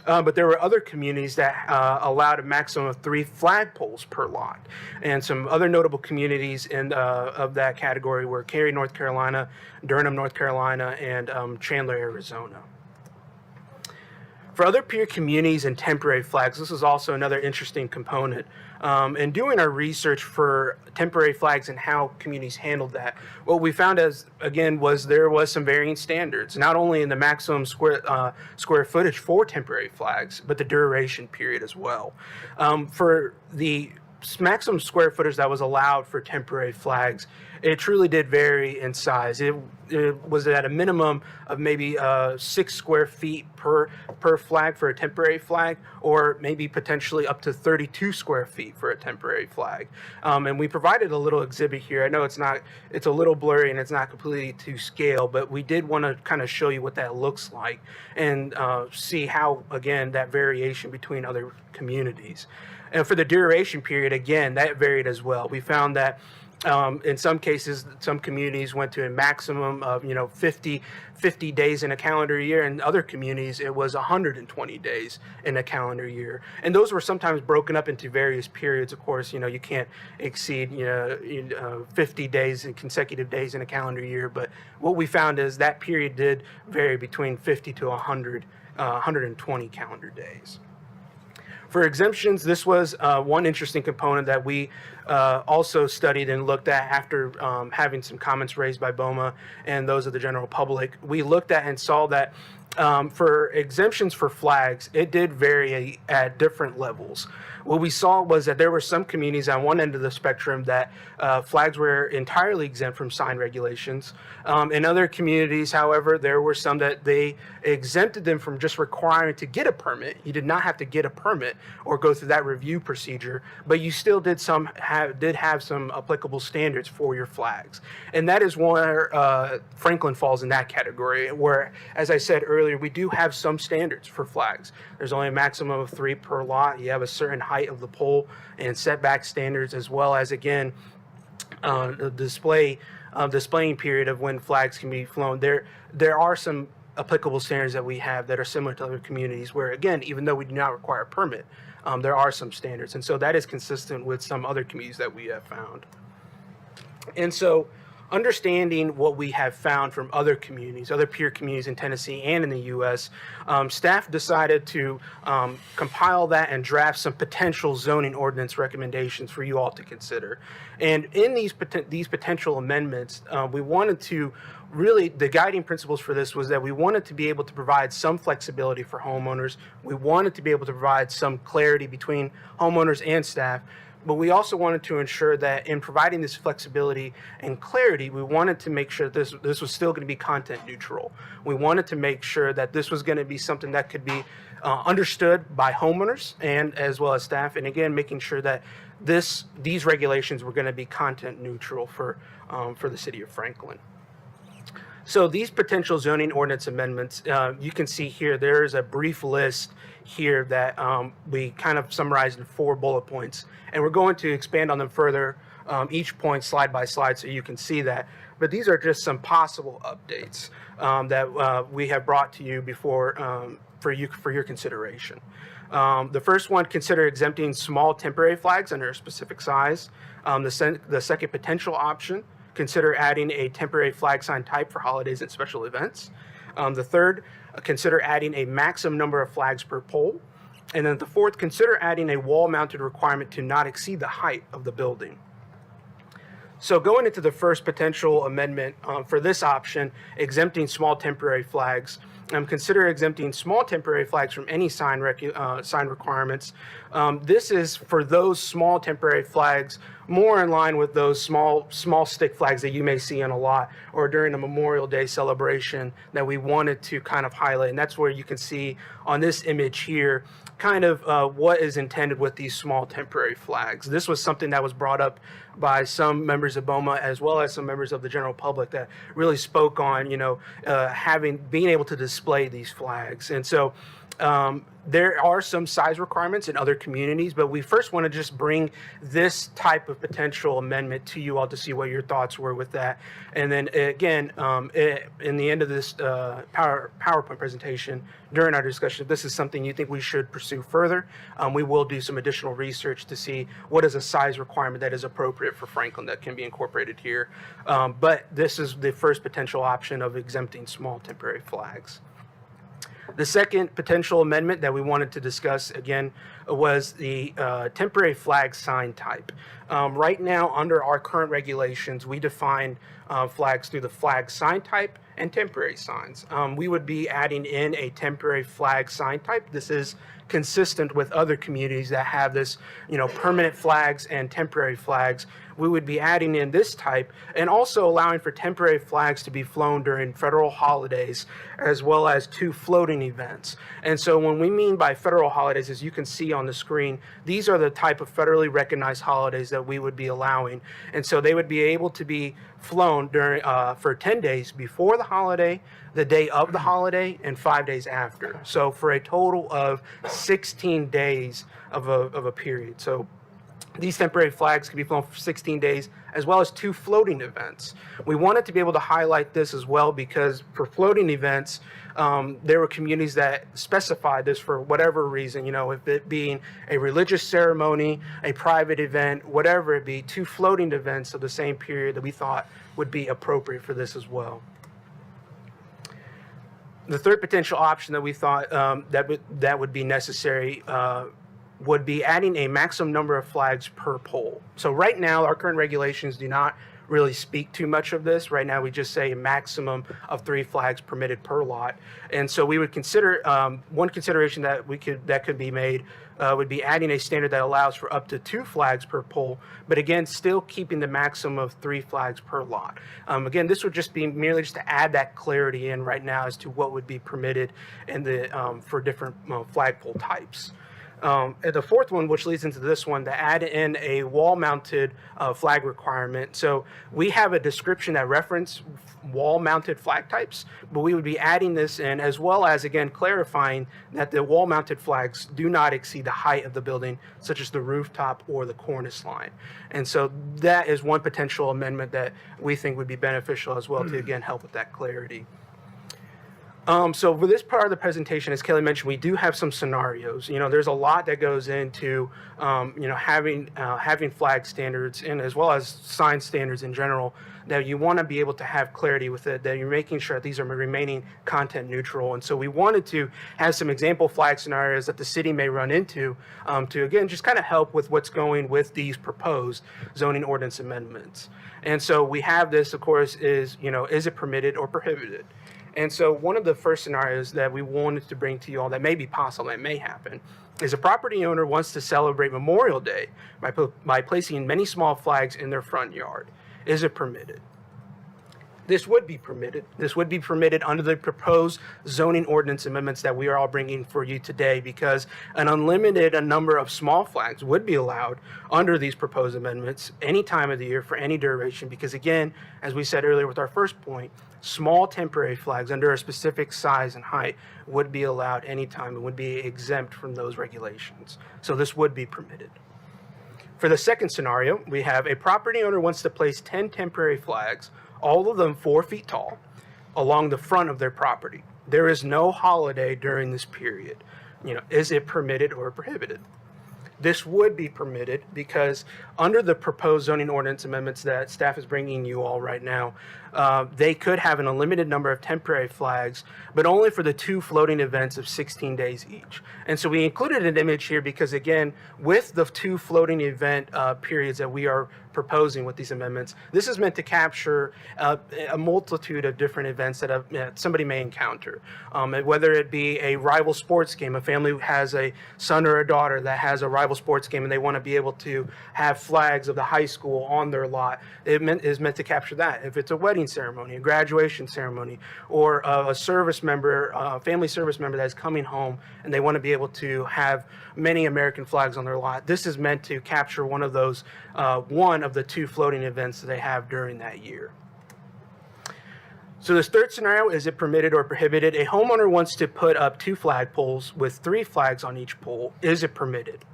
But there were other communities that allowed a maximum of 3 flagpoles per lot. And some other notable communities of that category were Cary, North Carolina, Durham, North Carolina, and Chandler, Arizona. For other peer communities and temporary flags, this is also another interesting component. In doing our research for temporary flags and how communities handled that, what we found was there was some varying standards, not only in the maximum square footage for temporary flags, but the duration period as well. For the maximum square footage that was allowed for temporary flags, it truly did vary in size. It was at a minimum of maybe 6 square feet per flag for a temporary flag, or maybe potentially up to 32 square feet for a temporary flag. And we provided a little exhibit here. I know it's a little blurry and it's not completely to scale, but we did want to kind of show you what that looks like and see how, again, that variation between other communities. And for the duration period, again, that varied as well. We found that in some cases, some communities went to a maximum of 50 days in a calendar year. In other communities, it was 120 days in a calendar year. And those were sometimes broken up into various periods. Of course, you can't exceed 50 days in consecutive days in a calendar year. But what we found is that period did vary between 50 to 120 calendar days. For exemptions, this was one interesting component that we also studied and looked at after having some comments raised by BOMA and those of the general public. We looked at and saw that for exemptions for flags, it did vary at different levels. What we saw was that there were some communities on one end of the spectrum that flags were entirely exempt from sign regulations. In other communities, however, there were some that they exempted them from just requiring to get a permit. You did not have to get a permit or go through that review procedure, but you still did have some applicable standards for your flags. And that is where Franklin falls in that category, where, as I said earlier, we do have some standards for flags. There's only a maximum of 3 per lot. You have a certain height of the pole and setback standards, as well as, again, the displaying period of when flags can be flown. There are some applicable standards that we have that are similar to other communities where, again, even though we do not require a permit, there are some standards. And so that is consistent with some other communities that we have found. And so understanding what we have found from other communities, other peer communities in Tennessee and in the U.S., staff decided to compile that and draft some potential zoning ordinance recommendations for you all to consider. And in these potential amendments, we wanted to really, the guiding principles for this was that we wanted to be able to provide some flexibility for homeowners. We wanted to be able to provide some clarity between homeowners and staff. But we also wanted to ensure that in providing this flexibility and clarity, we wanted to make sure that this was still going to be content neutral. We wanted to make sure that this was going to be something that could be understood by homeowners and as well as staff. And again, making sure that these regulations were going to be content neutral for the city of Franklin. So these potential zoning ordinance amendments, you can see here, there is a brief list here that we kind of summarized in 4 bullet points. And we're going to expand on them further, each point slide by slide, so you can see that. But these are just some possible updates that we have brought to you before for your consideration. The first one, consider exempting small temporary flags under a specific size. The second potential option, consider adding a temporary flag sign type for holidays and special events. The third, consider adding a maximum number of flags per pole. And then the fourth, consider adding a wall-mounted requirement to not exceed the height of the building. So going into the first potential amendment for this option, exempting small temporary flags, consider exempting small temporary flags from any sign requirements. This is for those small temporary flags, more in line with those small stick flags that you may see on a lot or during a Memorial Day celebration that we wanted to kind of highlight. And that's where you can see on this image here kind of what is intended with these small temporary flags. This was something that was brought up by some members of BOMA as well as some members of the general public that really spoke on, being able to display these flags. And so there are some size requirements in other communities, but we first want to just bring this type of potential amendment to you all to see what your thoughts were with that. And then again, in the end of this PowerPoint presentation, during our discussion, if this is something you think we should pursue further, we will do some additional research to see what is a size requirement that is appropriate for Franklin that can be incorporated here. But this is the first potential option of exempting small temporary flags. The second potential amendment that we wanted to discuss, again, was the temporary flag sign type. Right now, under our current regulations, we define flags through the flag sign type and temporary signs. We would be adding in a temporary flag sign type. This is consistent with other communities that have this, permanent flags and temporary flags. We would be adding in this type and also allowing for temporary flags to be flown during federal holidays as well as 2 floating events. And so when we mean by federal holidays, as you can see on the screen, these are the type of federally recognized holidays that we would be allowing. And so they would be able to be flown during for 10 days before the holiday, the day of the holiday, and 5 days after. So for a total of 16 days of a period. So these temporary flags can be flown for 16 days, as well as 2 floating events. We wanted to be able to highlight this as well because for floating events, there were communities that specified this for whatever reason, if it being a religious ceremony, a private event, whatever it be, 2 floating events of the same period that we thought would be appropriate for this as well. The third potential option that we thought that would be necessary would be adding a maximum number of flags per pole. So right now, our current regulations do not really speak too much of this. Right now, we just say a maximum of 3 flags permitted per lot. And so we would consider, one consideration that could be made would be adding a standard that allows for up to 2 flags per pole, but again, still keeping the maximum of 3 flags per lot. Again, this would just be merely just to add that clarity in right now as to what would be permitted in for different flagpole types. And the fourth one, which leads into this one, to add in a wall-mounted flag requirement. So we have a description that reference wall-mounted flag types, but we would be adding this in as well as, again, clarifying that the wall-mounted flags do not exceed the height of the building, such as the rooftop or the cornice line. And so that is one potential amendment that we think would be beneficial as well to, again, help with that clarity. So for this part of the presentation, as Kelly mentioned, we do have some scenarios. There's a lot that goes into, having flag standards and as well as sign standards in general, that you want to be able to have clarity with it, that you're making sure that these are remaining content neutral. And so we wanted to have some example flag scenarios that the city may run into to, again, just kind of help with what's going with these proposed zoning ordinance amendments. And so we have this, of course, is it permitted or prohibited? And so one of the first scenarios that we wanted to bring to you all that may be possible, that may happen, is a property owner wants to celebrate Memorial Day by placing many small flags in their front yard. Is it permitted? This would be permitted. This would be permitted under the proposed zoning ordinance amendments that we are all bringing for you today, because an unlimited number of small flags would be allowed under these proposed amendments any time of the year for any duration, because again, as we said earlier with our first point, small temporary flags under a specific size and height would be allowed anytime and would be exempt from those regulations. So this would be permitted. For the second scenario, we have a property owner wants to place 10 temporary flags, all of them 4 feet tall, along the front of their property. There is no holiday during this period. Is it permitted or prohibited? This would be permitted because under the proposed zoning ordinance amendments that staff is bringing you all right now, they could have an unlimited number of temporary flags, but only for the 2 floating events of 16 days each. And so we included an image here because, again, with the 2 floating event periods that we are proposing with these amendments, this is meant to capture a multitude of different events that somebody may encounter. Whether it be a rival sports game, a family who has a son or a daughter that has a rival sports game and they want to be able to have flags of the high school on their lot, it is meant to capture that. If it's a wedding ceremony, a graduation ceremony, or a service member, a family service member that is coming home and they want to be able to have many American flags on their lot, this is meant to capture one of those, one of the 2 floating events that they have during that year. So this third scenario, is it permitted or prohibited? A homeowner wants to put up 2 flagpoles with 3 flags on each pole. Is it permitted?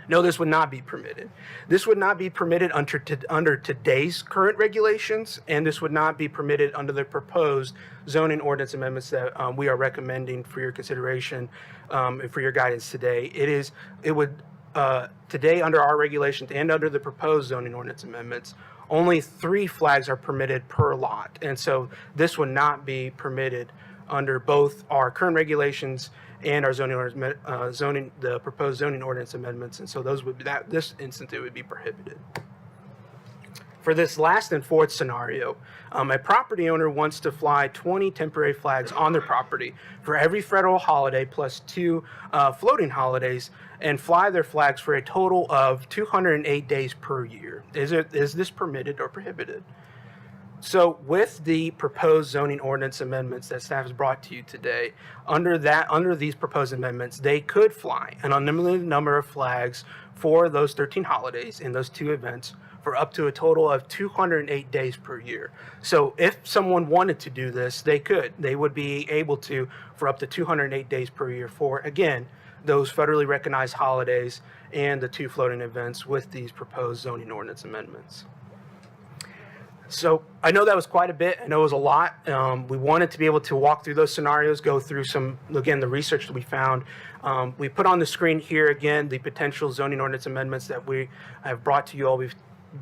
No, this would not be permitted. This would not be permitted under today's current regulations, and this would not be permitted under the proposed zoning ordinance amendments that we are recommending for your consideration and for your guidance today. Today, under our regulations and under the proposed zoning ordinance amendments, only 3 flags are permitted per lot. And so this would not be permitted under both our current regulations and our the proposed zoning ordinance amendments. And so those would be this instance, it would be prohibited. For this last and fourth scenario, a property owner wants to fly 20 temporary flags on their property for every federal holiday plus 2 floating holidays, and fly their flags for a total of 208 days per year. Is this permitted or prohibited? So with the proposed zoning ordinance amendments that staff has brought to you today, under these proposed amendments, they could fly an unlimited number of flags for those 13 holidays in those 2 events for up to a total of 208 days per year. So if someone wanted to do this, they could. They would be able to for up to 208 days per year for, again, those federally recognized holidays and the 2 floating events with these proposed zoning ordinance amendments. So I know that was quite a bit. I know it was a lot. We wanted to be able to walk through those scenarios, go through the research that we found. We put on the screen here again the potential zoning ordinance amendments that we have brought to you all. We've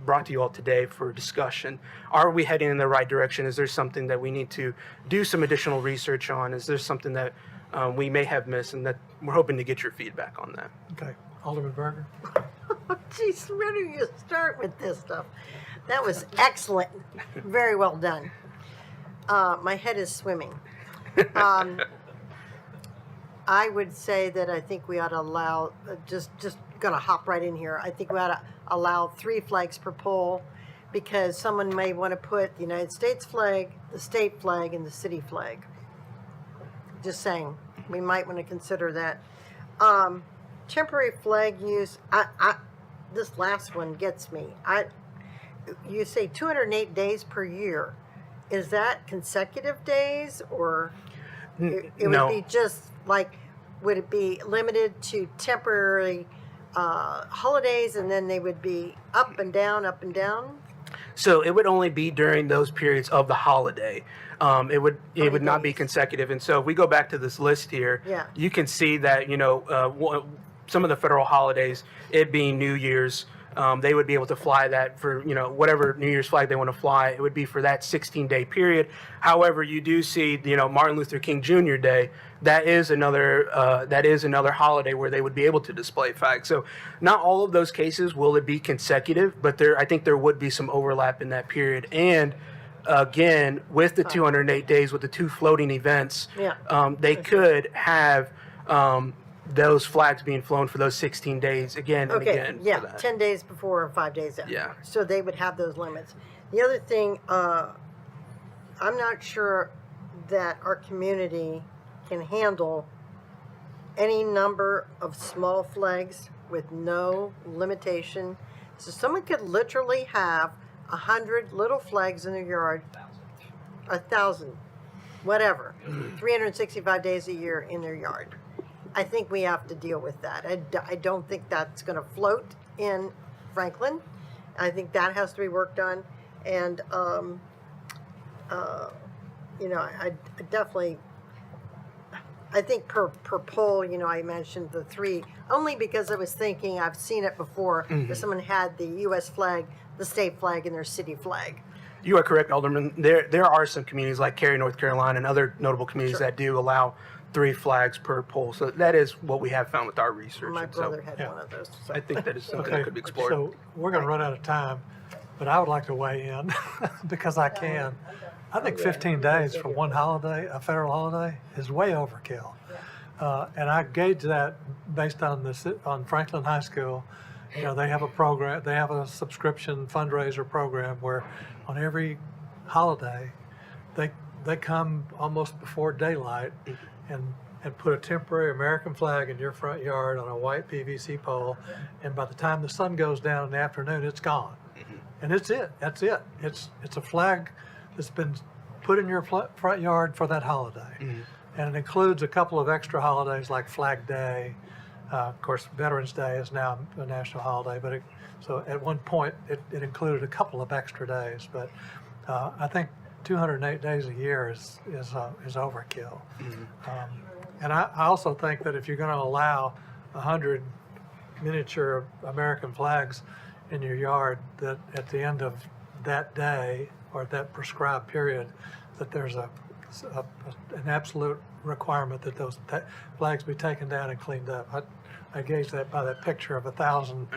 brought to you all today for discussion. Are we heading in the right direction? Is there something that we need to do some additional research on? Is there something that we may have missed, and that we're hoping to get your feedback on that? Okay, Alderman Berger. Geez, where do you start with this stuff? That was excellent. Very well done. My head is swimming. I would say that I think we ought to allow, just gonna hop right in here. I think we ought to allow 3 flags per pole, because someone may want to put the United States flag, the state flag, and the city flag. Just saying, we might want to consider that. Temporary flag use, this last one gets me. You say 208 days per year. Is that consecutive days, or it No. would be just like, would it be limited to temporary holidays, and then they would be up and down, up and down? So it would only be during those periods of the holiday. It would not be consecutive. And so if we go back to this list here, Yeah. you can see that, some of the federal holidays, it being New Year's, they would be able to fly that for, whatever New Year's flag they want to fly. It would be for that 16-day period. However, you do see, Martin Luther King Jr. Day. That is another holiday where they would be able to display flags. So not all of those cases will it be consecutive, but I think there would be some overlap in that period. And again, with the 208 days, with the 2 floating events, they could have those flags being flown for those 16 days again and Okay, again. yeah, for that. 10 days before and 5 days after. Yeah. So they would have those limits. The other thing, I'm not sure that our community can handle any number of small flags with no limitation. So someone could literally have 100 little flags in their yard, 1,000, whatever, 365 days a year in their yard. I think we have to deal with that. I don't think that's going to float in Franklin. I think that has to be worked on. And, I definitely, I think per poll, I mentioned the 3, only because I was thinking, I've seen it before, where someone had the U.S. flag, the state flag, and their city flag. You are correct, Alderman. There are some communities like Cary, North Carolina, and other notable communities that do allow 3 flags per poll. So that is what we have found with our research. My And so brother had one of those. So. I think that is something Okay, that could be explored. so we're going to run out of time, but I would like to weigh in because I can. I think 15 days for one holiday, a federal holiday, is way overkill. And I gauge that based on on Franklin High School. They have a program, they have a subscription fundraiser program where on every holiday, they come almost before daylight and put a temporary American flag in your front yard on a white PVC pole, and by the time the sun goes down in the afternoon, it's gone. And it's it. That's it. It's a flag that's been put in your front yard for that holiday. And it includes a couple of extra holidays like Flag Day. Of course, Veterans Day is now a national holiday, but so at one point it included a couple of extra days. But I think 208 days a year is overkill. And I also think that if you're going to allow 100 miniature American flags in your yard, that at the end of that day or that prescribed period, that there's an absolute requirement that those flags be taken down and cleaned up. I gauge that by that picture of 1,000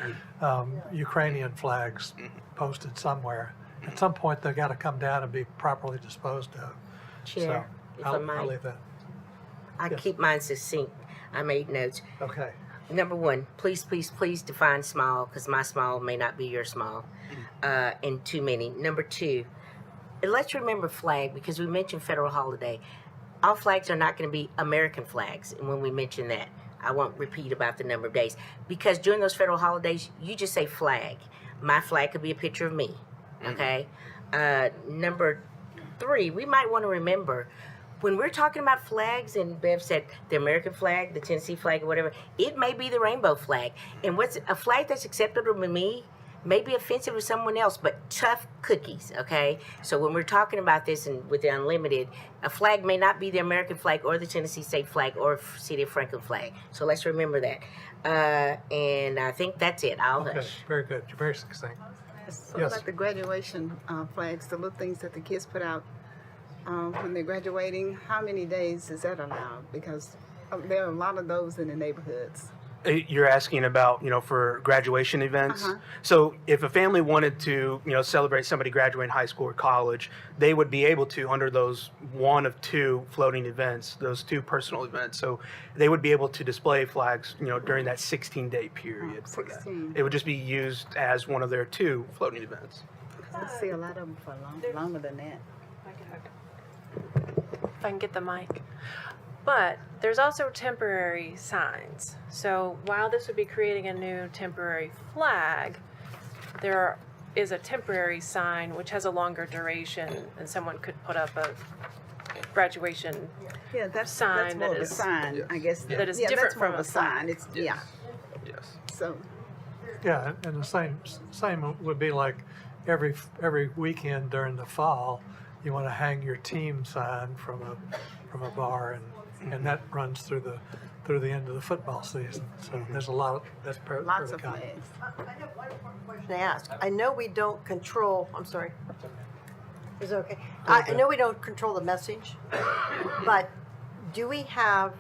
Ukrainian flags posted somewhere. At some point, they've got to come down and be properly disposed of. Chair, if I I'll might. leave that. I Yes. keep mine succinct. I made notes. Okay. Number 1, please define small, because my small may not be your small, and too many. Number 2, let's remember flag, because we mentioned federal holiday. All flags are not going to be American flags, and when we mention that, I won't repeat about the number of days, because during those federal holidays, you just say flag. My flag could be a picture of me, okay? Number 3, we might want to remember, when we're talking about flags, and Bev said the American flag, the Tennessee flag, or whatever, it may be the rainbow flag. And what's a flag that's acceptable to me may be offensive to someone else, but tough cookies, okay? So when we're talking about this and with the unlimited, a flag may not be the American flag or the Tennessee state flag or City of Franklin flag. So let's remember that. And I think that's it. I'll Okay, hush. very good. You're very succinct. So Yes. like the graduation flags, the little things that the kids put out when they're graduating, how many days is that allowed? Because there are a lot of those in the neighborhoods. You're asking about, for graduation events. So if a family wanted to, celebrate somebody graduating high school or college, they would be able to under those 1 of 2 floating events, those 2 personal events. So they would be able to display flags, during that 16-day period. For that. 16. It would just be used as one of their 2 floating events. I see a lot of them for longer than that. If I can get the mic. But there's also temporary signs. So while this would be creating a new temporary flag, there is a temporary sign which has a longer duration, and someone could put up a graduation Yeah, that's sign more that of a is sign, I guess. that is Yeah, different that's more from of a a sign. flag. It's yeah. Yes. So Yeah, and the same would be like every weekend during the fall, you want to hang your team sign from a bar, and that runs through the end of the football season. So there's a lot of that's Lots of common. flags. I have one important question to ask. I know we don't control, I'm sorry. Is it okay? I know we don't control the message, but do we have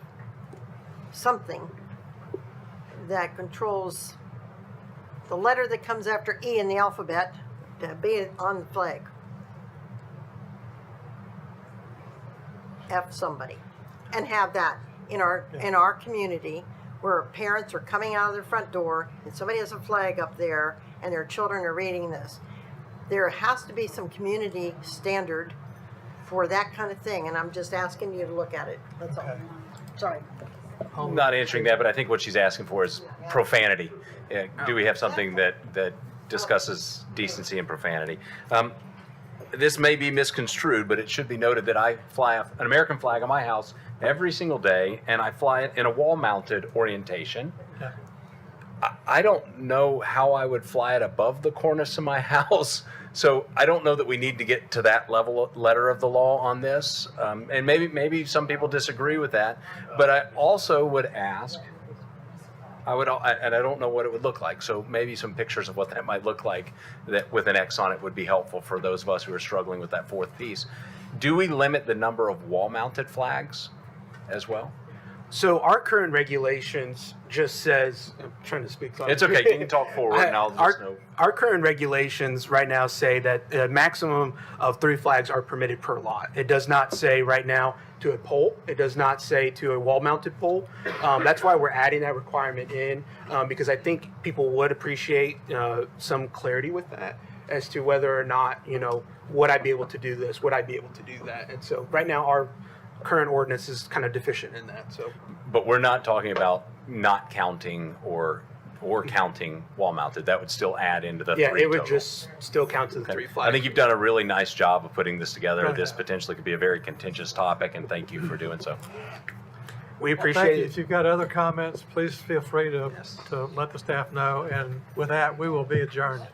something that controls the letter that comes after E in the alphabet to be on the flag? F somebody. And have that in our community where parents are coming out of their front door and somebody has a flag up there and their children are reading this. There has to be some community standard for that kind of thing, and I'm just asking you to look at it. That's all. Sorry. I'm not answering that, but I think what she's asking for is profanity. Do we have something that discusses decency and profanity? This may be misconstrued, but it should be noted that I fly an American flag on my house every single day, and I fly it in a wall-mounted orientation. Yeah. I don't know how I would fly it above the cornice of my house, so I don't know that we need to get to that letter of the law on this. And maybe some people disagree with that, but I also would ask. And I don't know what it would look like, so maybe some pictures of what that might look like that with an X on it would be helpful for those of us who are struggling with that fourth piece. Do we limit the number of wall-mounted flags as well? So our current regulations just says, I'm trying to speak. It's okay, you can talk forward and I'll just know. Our current regulations right now say that a maximum of 3 flags are permitted per lot. It does not say right now to a pole. It does not say to a wall-mounted pole. That's why we're adding that requirement in, because I think people would appreciate some clarity with that as to whether or not, would I be able to do this? Would I be able to do that? And so right now our current ordinance is kind of deficient in that. So, but we're not talking about not counting or counting wall-mounted. That would still add into the 3 yeah, it would total. just still count to the 3 flags. I think you've done a really nice job of putting this together. This potentially could be a very contentious topic, and thank you for doing so. We Thank appreciate you. it. If you've got other comments, please feel free to let the staff know. And with that, we will be adjourned.